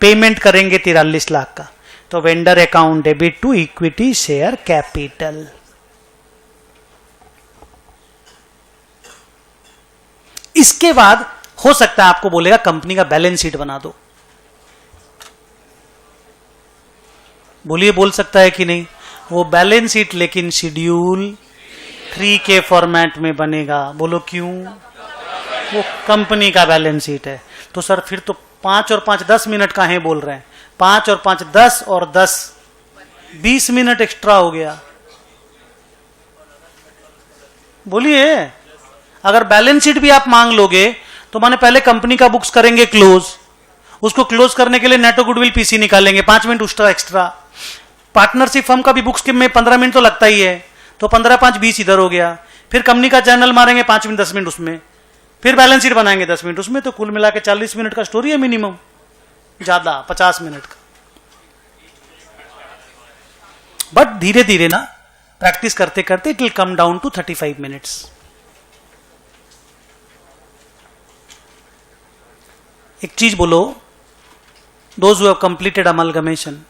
पेमेंट करेंगे 43 लाख का, तो vendor account debit to equity share capital. इसके बाद हो सकता है आपको बोलेगा कंपनी का बैलेंस शीट बना दो। बोलिए, बोल सकता है कि नहीं? वो बैलेंस शीट लेकिन शेड्यूल 3 के फॉर्मेट में बनेगा। बोलो क्यों? वो कंपनी का बैलेंस शीट है। तो सर फिर तो 5 और 5 10 मिनट का है बोल रहे हैं, 5 और 5 10 और 10 20 मिनट एक्स्ट्रा हो गया। बोलिए, अगर बैलेंस शीट भी आप मांग लोगे तो माने पहले कंपनी का बुक्स करेंगे क्लोज, उसको क्लोज करने के लिए नेटो गुडविल पीसी निकालेंगे, 5 मिनट एक्स्ट्रा। पार्टनरशिप फर्म का भी बुक्स में 15 मिनट तो लगता ही है, तो 15 5 20 इधर हो गया। फिर कंपनी का जर्नल मारेंगे 5 मिनट 10 मिनट उसमें, फिर बैलेंस शीट बनाएंगे 10 मिनट उसमें, तो कुल मिला के 40 मिनट का स्टोरी है मिनिमम, ज्यादा 50 मिनट का। बट धीरे धीरे ना प्रैक्टिस करते करते it will come down to 35 minutes. एक चीज बोलो, those who have completed amalgamation,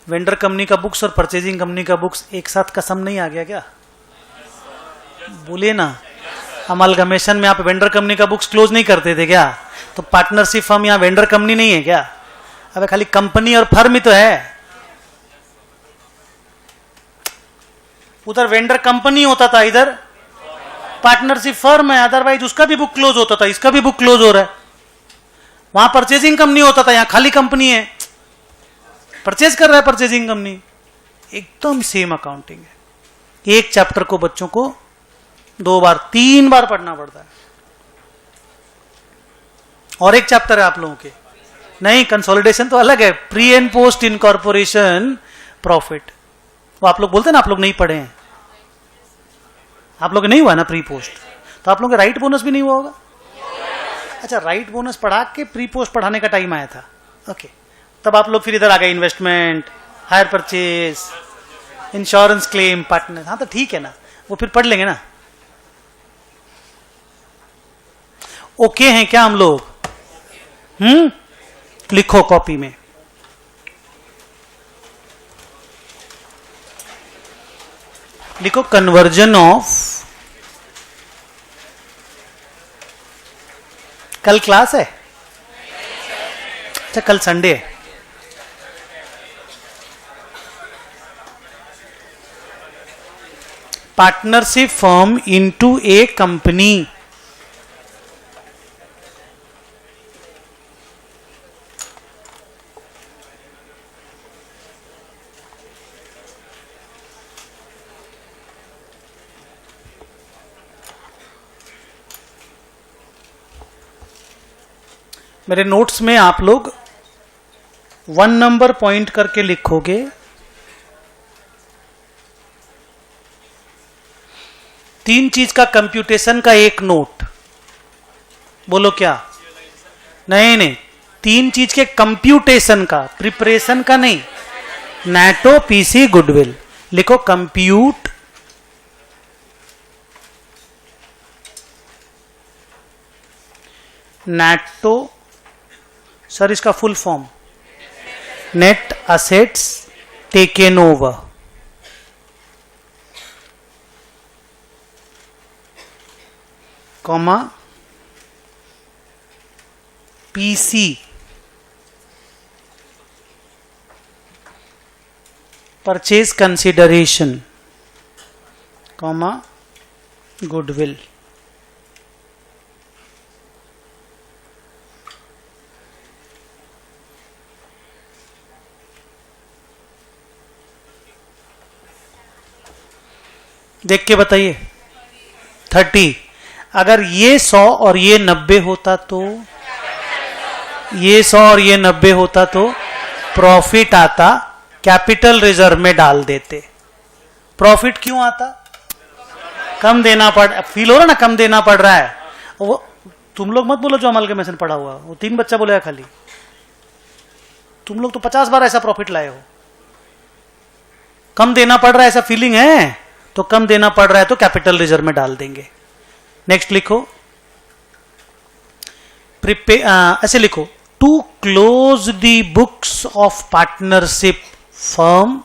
vendor company का बुक्स और परचेजिंग कंपनी का बुक्स एक साथ कसम नहीं आ गया क्या? बोलिए ना. अमलगमेशन में आप वेंडर कंपनी का बुक्स क्लोज नहीं करते थे क्या? तो पार्टनरशिप फर्म यहाँ वेंडर कंपनी नहीं है क्या? अबे खाली कंपनी और फर्म ही तो है. उधर वेंडर कंपनी होता था, इधर पार्टनरशिप फर्म है. अदरवाइज उसका भी बुक क्लोज होता था, इसका भी बुक क्लोज हो रहा है. वहां परचेजिंग कंपनी होता था, यहां खाली कंपनी है, परचेज कर रहा है परचेजिंग कंपनी. एकदम सेम अकाउंटिंग है. एक चैप्टर को बच्चों को 2 बार 3 बार पढ़ना पड़ता है. और एक चैप्टर है आप लोगों के, नहीं कंसोलिडेशन तो अलग है, pre and post incorporation profit. वो आप लोग बोलते हैं ना आप लोग नहीं पढ़े हैं, आप लोग नहीं हुआ ना प्री पोस्ट, तो आप लोग के राइट बोनस भी नहीं हुआ होगा. अच्छा, राइट बोनस पढ़ा के प्री पोस्ट पढ़ाने का टाइम आया था. ओके, तब आप लोग फिर इधर आ गए, investment, hire purchase, insurance claim, partner. हाँ तो ठीक है ना, वो फिर पढ़ लेंगे ना. ओके हैं क्या हम लोग? लिखो कॉपी में. लिखो कन्वर्जन ऑफ. कल क्लास है? अच्छा, कल संडे है. पार्टनरशिप फर्म इनटू ए कंपनी. मेरे नोट्स में आप लोग 1 नंबर पॉइंट करके लिखोगे. तीन चीज का कंप्यूटेशन का एक नोट. बोलो क्या? नहीं नहीं, 3 चीज के कंप्यूटेशन का, प्रिपरेशन का नहीं. NATO, PC, goodwill. लिखो कंप्यूट नेटो. सर इसका full form net assets taken over. Comma PC purchase consideration, comma goodwill. देख के बताइए. 30. अगर ये 100 और ये 90 होता तो, ये 100 और ये 90 होता तो प्रॉफिट आता, कैपिटल रिजर्व में डाल देते. प्रॉफिट क्यों आता? कम देना पड़, फील हो रहा ना कम देना पड़ रहा है. वो तुम लोग मत बोलो जो अमलगमेशन पढ़ा हुआ, वो 3 बच्चा बोलेगा खाली. तुम लोग तो 50 बार ऐसा प्रॉफिट लाए हो. कम देना पड़ रहा है ऐसा फीलिंग है, तो कम देना पड़ रहा है तो कैपिटल रिजर्व में डाल देंगे. नेक्स्ट लिखो ऐसे लिखो, to close the books of partnership firm.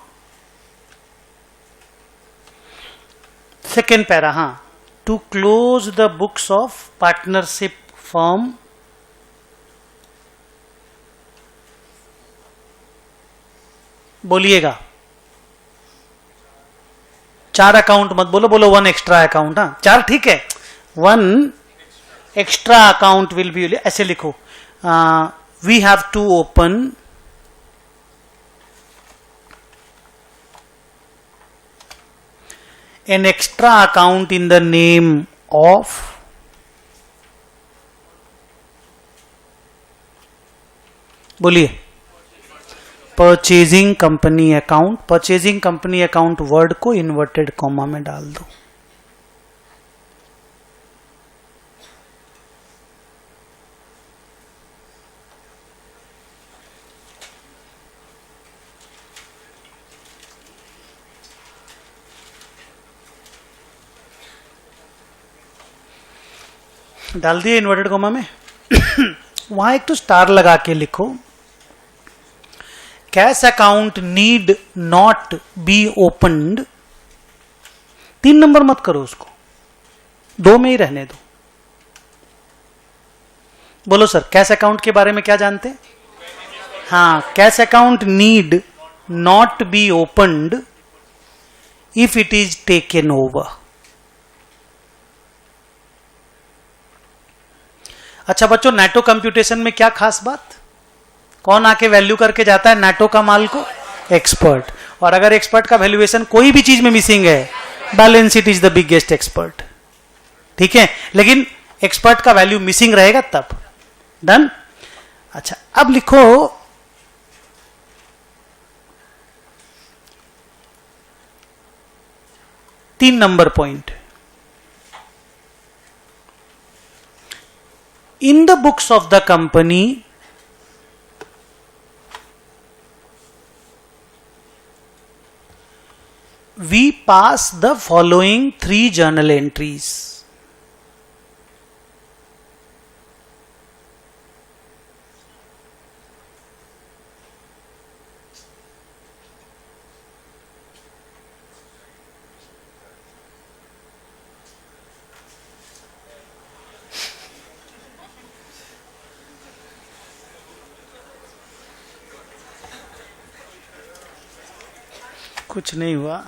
Second para, हाँ, to close the books of partnership firm बोलिएगा. 4 अकाउंट मत बोलो, बोलो 1 एक्स्ट्रा अकाउंट. हाँ 4 ठीक है, 1 एक्स्ट्रा अकाउंट विल बी. ऐसे लिखो, we have to open an extra account in the name of बोलिए purchasing company account. Purchasing company account word को इन्वर्टेड कॉमा में डाल दो. डाल दिए इन्वर्टेड कॉमा में। वहां एक तो स्टार लगा के लिखो, cash account need not be opened. 3 number मत करो उसको, 2 में ही रहने दो। बोलो सर, कैश अकाउंट के बारे में क्या जानते हैं? हाँ, cash account need not be opened if it is taken over. अच्छा बच्चों, नेटो कंप्यूटेशन में क्या खास बात? कौन आके वैल्यू करके जाता है नेटो का माल को? एक्सपर्ट। और अगर एक्सपर्ट का वैल्यूएशन कोई भी चीज में मिसिंग है, balance sheet is the biggest expert. ठीक है, लेकिन एक्सपर्ट का वैल्यू मिसिंग रहेगा तब। डन। अच्छा, अब लिखो तीन number point. In the books of the company we pass the following 3 journal entries. कुछ नहीं हुआ,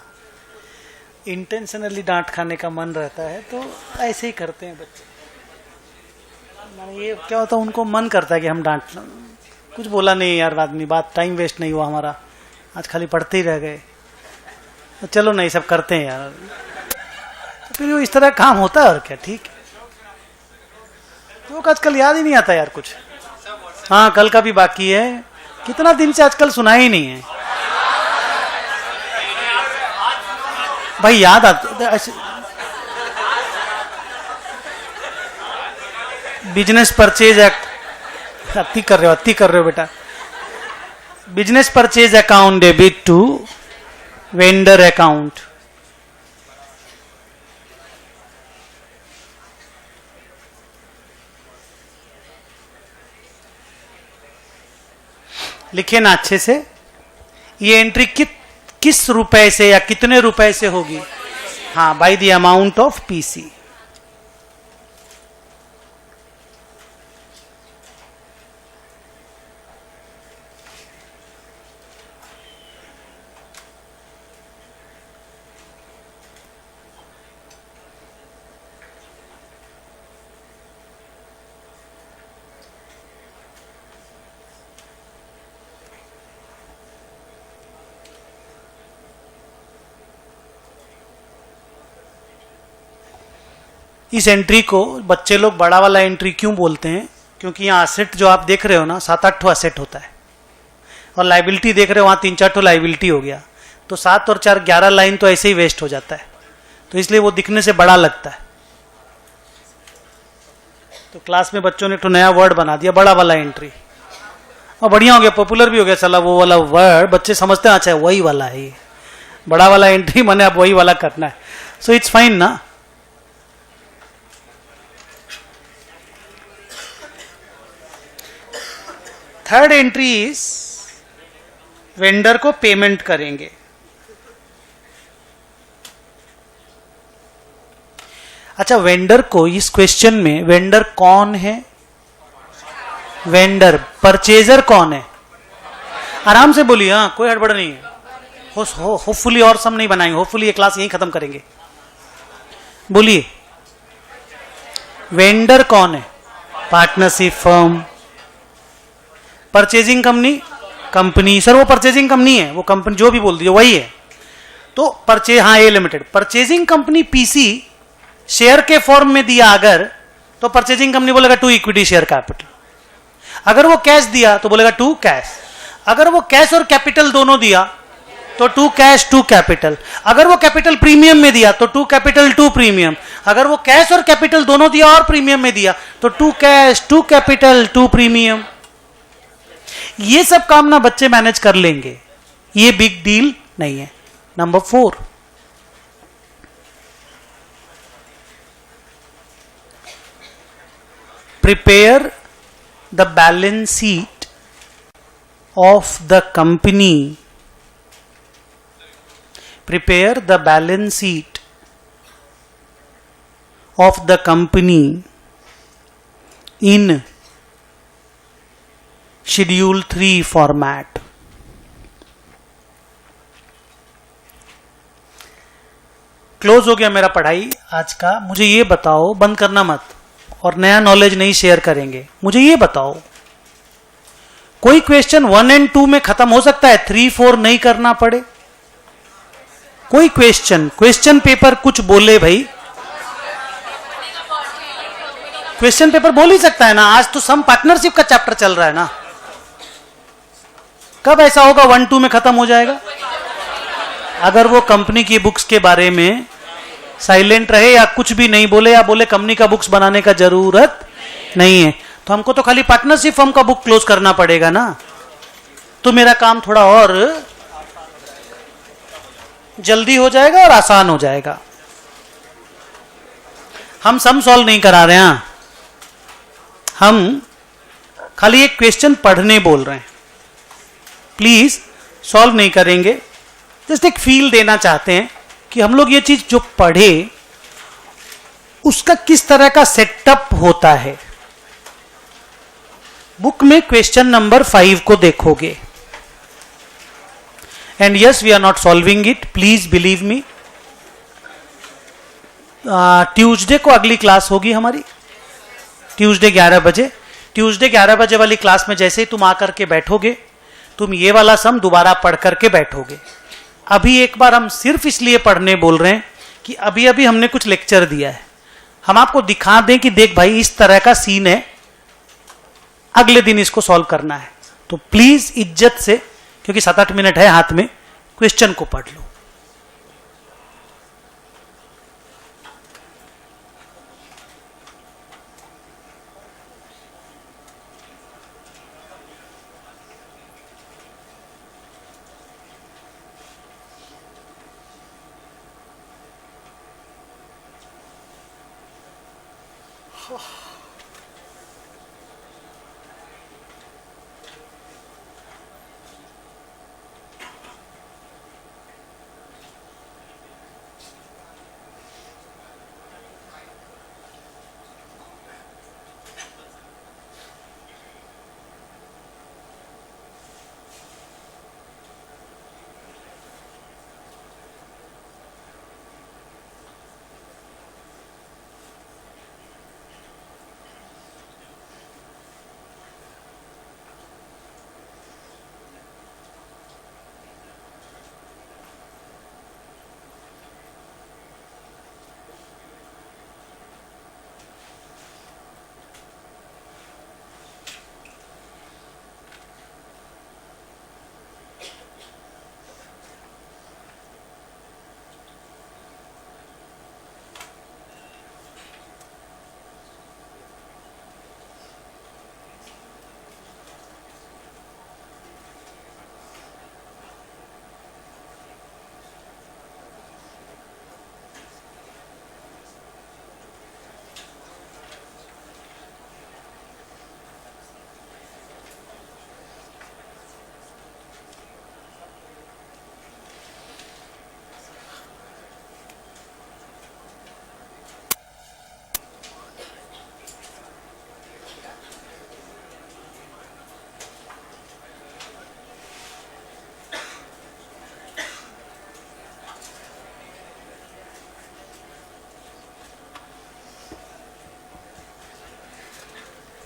इंटेंशनली डांट खाने का मन रहता है तो ऐसे ही करते हैं बच्चे। ये क्या होता है, उनको मन करता है कि हम डांट, कुछ बोला नहीं यार आदमी, बात टाइम वेस्ट नहीं हुआ हमारा, आज खाली पढ़ते ही रह गए, तो चलो नहीं सब करते हैं यार, तो फिर इस तरह काम होता है और क्या। ठीक है, तो आजकल याद ही नहीं आता यार कुछ। हाँ, कल का भी बाकी है, कितना दिन से आजकल सुना ही नहीं है भाई, याद आता। बिजनेस परचेज एक्ट, अति कर रहे हो बेटा। Business purchase account debit to vendor account. लिखिए ना अच्छे से, ये एंट्री किस रुपए से या कितने रुपए से होगी? हाँ, by the amount of PC. इस एंट्री को बच्चे लोग बड़ा वाला एंट्री क्यों बोलते हैं? क्योंकि यहाँ असेट जो आप देख रहे हो ना, 7-8 असेट होता है, और लाइबिलिटी देख रहे हो वहां 3-4 लाइबिलिटी हो गया, तो 7 और 4 11 लाइन तो ऐसे ही वेस्ट हो जाता है, तो इसलिए वो दिखने से बड़ा लगता है। तो क्लास में बच्चों ने तो नया वर्ड बना दिया, बड़ा वाला एंट्री, और बढ़िया हो गया, पॉपुलर भी हो गया। चला वो वाला वर्ड बच्चे समझते हैं, अच्छा वही वाला है, बड़ा वाला एंट्री मैंने अब वही वाला करना है, सो इट्स फाइन ना। थर्ड एंट्री इज वेंडर को पेमेंट करेंगे। अच्छा, वेंडर को इस क्वेश्चन में वेंडर कौन है? वेंडर। परचेजर कौन है? आराम से बोलिए, हाँ कोई हड़बड़ नहीं है, होपफुली और सब नहीं बनाएंगे, होपफुली ये क्लास यहीं खत्म करेंगे। बोलिए, वेंडर कौन है? Partnership firm. Purchasing company, sir वो परचेजिंग कंपनी है, वो कंपनी जो भी बोल दिए वही है, तो हाँ A limited. Purchasing company PC share के फॉर्म में दिया अगर, तो परचेजिंग कंपनी बोलेगा 2 इक्विटी शेयर कैपिटल। अगर वो कैश दिया तो बोलेगा 2 कैश। अगर वो कैश और कैपिटल दोनों दिया तो 2 कैश 2 कैपिटल। अगर वो कैपिटल प्रीमियम में दिया तो 2 कैपिटल 2 प्रीमियम। अगर वो कैश और कैपिटल दोनों दिया और प्रीमियम में दिया तो 2 कैश 2 कैपिटल 2 प्रीमियम। ये सब काम ना बच्चे मैनेज कर लेंगे, ये बिग डील नहीं है। Number 4, prepare the balance sheet of the company, prepare the balance sheet of the company in schedule 3 format. Close हो गया मेरा पढ़ाई आज का। मुझे ये बताओ, बंद करना मत, और नया नॉलेज नहीं शेयर करेंगे। मुझे ये बताओ, कोई क्वेश्चन 1 और 2 में खत्म हो सकता है, 3, 4 नहीं करना पड़े? कोई क्वेश्चन पेपर कुछ बोले भाई? क्वेश्चन पेपर बोल ही सकता है ना। आज तो सम पार्टनरशिप का चैप्टर चल रहा है ना। कब ऐसा होगा 1, 2 में खत्म हो जाएगा? अगर वो कंपनी की बुक्स के बारे में साइलेंट रहे या कुछ भी नहीं बोले, या बोले कंपनी का बुक्स बनाने का जरूरत नहीं है, तो हमको तो खाली पार्टनरशिप फर्म का बुक क्लोज करना पड़ेगा ना। तो मेरा काम थोड़ा और जल्दी हो जाएगा और आसान हो जाएगा। हम सम सॉल्व नहीं करा रहे हैं, हम खाली एक क्वेश्चन पढ़ने बोल रहे हैं। प्लीज सॉल्व नहीं करेंगे, जस्ट एक फील देना चाहते हैं कि हम लोग ये चीज जो पढ़े उसका किस तरह का सेटअप होता है। बुक में क्वेश्चन नंबर 5 को देखोगे, and yes, we are not solving it, please believe me. Tuesday को अगली क्लास होगी हमारी, ट्यूसडे 11 बजे। ट्यूसडे 11 बजे वाली क्लास में जैसे ही तुम आकर के बैठोगे, तुम ये वाला सम दोबारा पढ़ करके बैठोगे। अभी एक बार हम सिर्फ इसलिए पढ़ने बोल रहे हैं कि अभी अभी हमने कुछ लेक्चर दिया है, हम आपको दिखा दें कि देख भाई इस तरह का सीन है, अगले दिन इसको सॉल्व करना है। तो प्लीज इज्जत से, क्योंकि 7-8 मिनट है हाथ में, क्वेश्चन को पढ़ लो।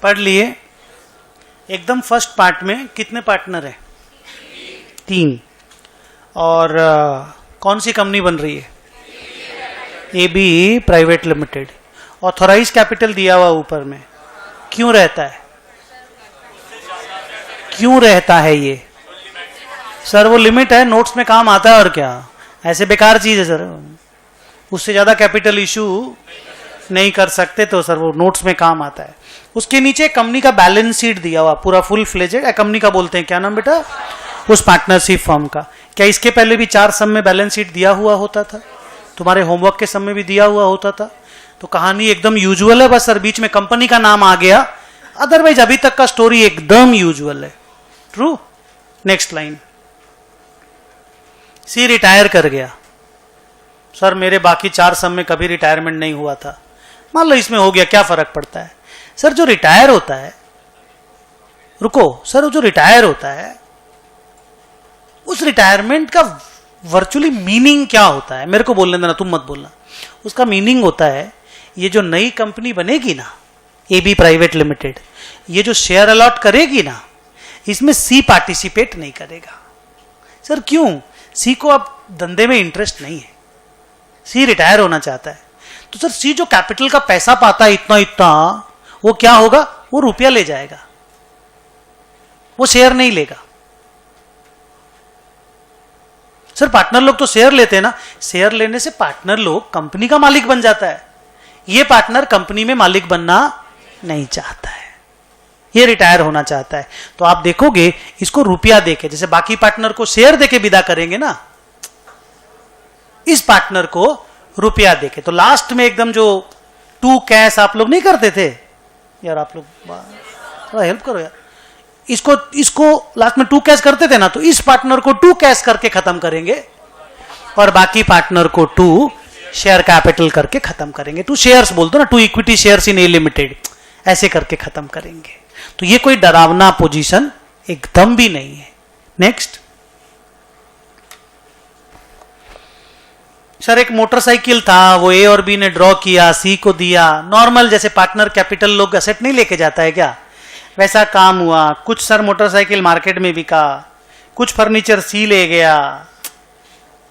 पढ़ लिए। एकदम फर्स्ट पार्ट में कितने पार्टनर है? 3। और कौन सी कंपनी बन रही है? AB private limited. Authorise capital दिया हुआ ऊपर में, क्यों रहता है? क्यों रहता है ये? सर वो लिमिट है, नोट्स में काम आता है और क्या, ऐसे बेकार चीज है सर, उससे ज्यादा कैपिटल इशू नहीं कर सकते, तो सर वो नोट्स में काम आता है। उसके नीचे कंपनी का बैलेंस शीट दिया हुआ पूरा फुल फ्लेजेड, कंपनी का बोलते हैं, क्या नाम बेटा? उस पार्टनरशिप फर्म का। क्या इसके पहले भी 4 सम में बैलेंस शीट दिया हुआ होता था? तुम्हारे होमवर्क के सम में भी दिया हुआ होता था? तो कहानी एकदम यूजुअल है, बस सर बीच में कंपनी का नाम आ गया, अदरवाइज अभी तक का स्टोरी एकदम यूजुअल है। True. Next line, C retire कर गया। सर मेरे बाकी 4 सम में कभी रिटायरमेंट नहीं हुआ था, मान लो इसमें हो गया, क्या फर्क पड़ता है? सर जो रिटायर होता है, रुको सर, जो रिटायर होता है उस रिटायरमेंट का वर्चुअली मीनिंग क्या होता है? मेरे को बोलने देना, तुम मत बोलना। उसका मीनिंग होता है, ये जो नई कंपनी बनेगी ना, एबी प्राइवेट लिमिटेड, ये जो शेयर अलॉट करेगी ना, इसमें सी पार्टिसिपेट नहीं करेगा। सर क्यों? सी को अब धंधे में इंटरेस्ट नहीं है, सी रिटायर होना चाहता है। तो सर सी जो कैपिटल का पैसा पाता है इतना इतना, वो क्या होगा? वो रुपया ले जाएगा, वो शेयर नहीं लेगा। सर पार्टनर लोग तो शेयर लेते हैं ना, शेयर लेने से पार्टनर लोग कंपनी का मालिक बन जाता है, ये पार्टनर कंपनी में मालिक बनना नहीं चाहता है, ये रिटायर होना चाहता है। तो आप देखोगे इसको रुपया देके, जैसे बाकी पार्टनर को शेयर देके विदा करेंगे ना, इस पार्टनर को रुपया देके। तो लास्ट में एकदम जो टू कैश आप लोग नहीं करते थे यार, आप लोग थोड़ा हेल्प करो यार, इसको लास्ट में टू कैश करते थे ना, तो इस पार्टनर को टू कैश करके खत्म करेंगे और बाकी पार्टनर को टू शेयर कैपिटल करके खत्म करेंगे। टू शेयर्स बोल दो ना, to equity shares in A limited, ऐसे करके खत्म करेंगे। तो ये कोई डरावना पोजीशन एकदम भी नहीं है। नेक्स्ट, सर एक मोटरसाइकिल था, वो ए और बी ने ड्रॉ किया, सी को दिया। नॉर्मल जैसे पार्टनर कैपिटल लोग असेट नहीं लेके जाता है क्या, वैसा काम हुआ। कुछ सर मोटरसाइकिल मार्केट में बिका, कुछ फर्नीचर सी ले गया,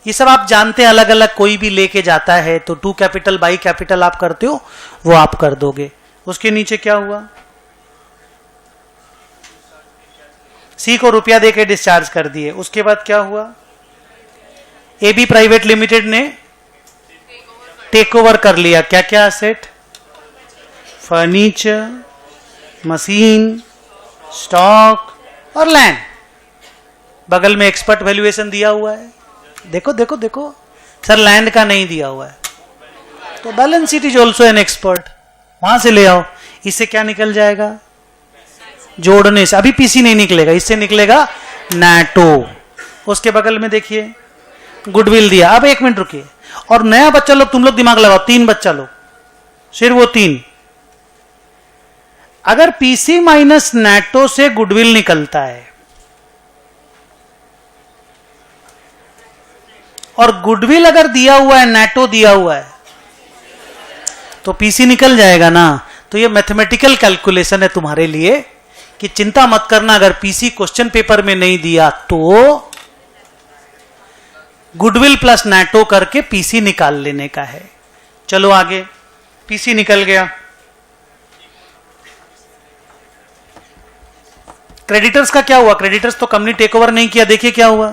ये सब आप जानते हैं, अलग अलग कोई भी लेके जाता है। तो टू कैपिटल बाई कैपिटल आप करते हो, वो आप कर दोगे। उसके नीचे क्या हुआ? सी को रुपया देके डिस्चार्ज कर दिए। उसके बाद क्या हुआ? एबी प्राइवेट लिमिटेड ने टेक ओवर कर लिया। क्या क्या एसेट? फर्नीचर, मशीन, स्टॉक और लैंड। बगल में एक्सपर्ट वैल्यूएशन दिया हुआ है, देखो देखो देखो। सर लैंड का नहीं दिया हुआ है, तो balance sheet is also an expert, वहां से ले आओ। इससे क्या निकल जाएगा? जोड़ने से। अभी पीसी नहीं निकलेगा, इससे निकलेगा नेटो। उसके बगल में देखिए गुडविल दिया। अब एक मिनट रुकिए, और नया बच्चा लोग, तुम लोग दिमाग लगाओ, 3 बच्चा लोग, सिर्फ वो 3। अगर पीसी माइनस नेटो से गुडविल निकलता है और गुडविल अगर दिया हुआ है, नेटो दिया हुआ है, तो पीसी निकल जाएगा ना। तो ये मैथमेटिकल कैलकुलेशन है तुम्हारे लिए कि चिंता मत करना, अगर पीसी क्वेश्चन पेपर में नहीं दिया तो गुडविल प्लस नेटो करके पीसी निकाल लेने का है। चलो आगे, पीसी निकल गया। क्रेडिटर्स का क्या हुआ? क्रेडिटर्स तो कंपनी टेक ओवर नहीं किया, देखिए क्या हुआ।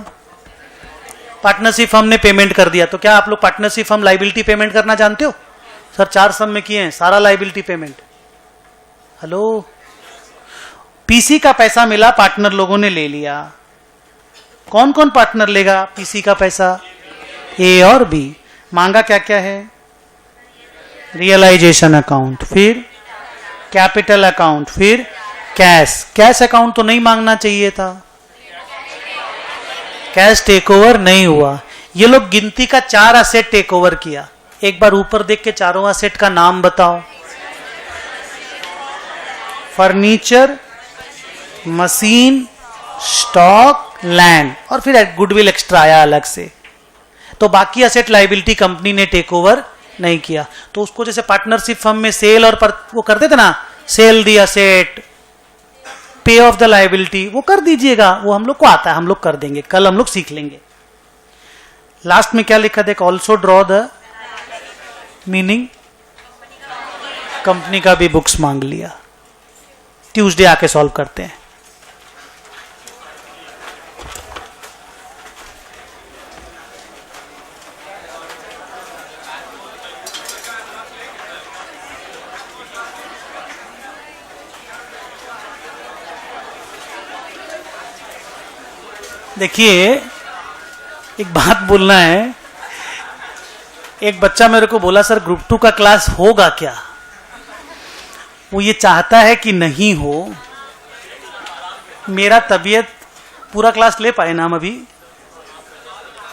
पार्टनरशिप फर्म ने पेमेंट कर दिया। तो क्या आप लोग पार्टनरशिप फर्म लाइबिलिटी पेमेंट करना जानते हो? सर 4 सम में किए हैं सारा लाइबिलिटी पेमेंट। हेलो, पीसी का पैसा मिला, पार्टनर लोगों ने ले लिया। कौन कौन पार्टनर लेगा पीसी का पैसा? ए और बी। मांगा क्या क्या है? रियलाइजेशन अकाउंट, फिर कैपिटल अकाउंट, फिर कैश। कैश अकाउंट तो नहीं मांगना चाहिए था, कैश टेक ओवर नहीं हुआ। ये लोग गिनती का 4 असेट टेक ओवर किया। एक बार ऊपर देख के चारों असेट का नाम बताओ। फर्नीचर, मशीन, स्टॉक, लैंड, और फिर गुडविल एक्स्ट्रा आया अलग से। तो बाकी असेट लाइबिलिटी कंपनी ने टेक ओवर नहीं किया। तो उसको जैसे पार्टनरशिप फर्म में सेल और वो करते थे ना, सेल दी असेट, पे ऑफ द लाइबिलिटी, वो कर दीजिएगा। वो हम लोग को आता है, हम लोग कर देंगे, कल हम लोग सीख लेंगे। लास्ट में क्या लिखा देख, also draw the meaning. Company का भी बुक्स मांग लिया, ट्यूसडे आके सॉल्व करते हैं। देखिए एक बात बोलना है, एक बच्चा मेरे को बोला सर ग्रुप 2 का क्लास होगा क्या? वो ये चाहता है कि नहीं हो। मेरा तबीयत पूरा क्लास ले पाए ना हम अभी?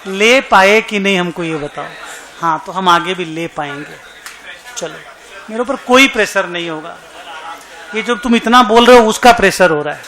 ले पाए कि नहीं हमको ये बताओ। हाँ तो हम आगे भी ले पाएंगे। चलो, मेरे ऊपर कोई प्रेशर नहीं होगा। ये जो तुम इतना बोल रहे हो उसका प्रेशर हो रहा है।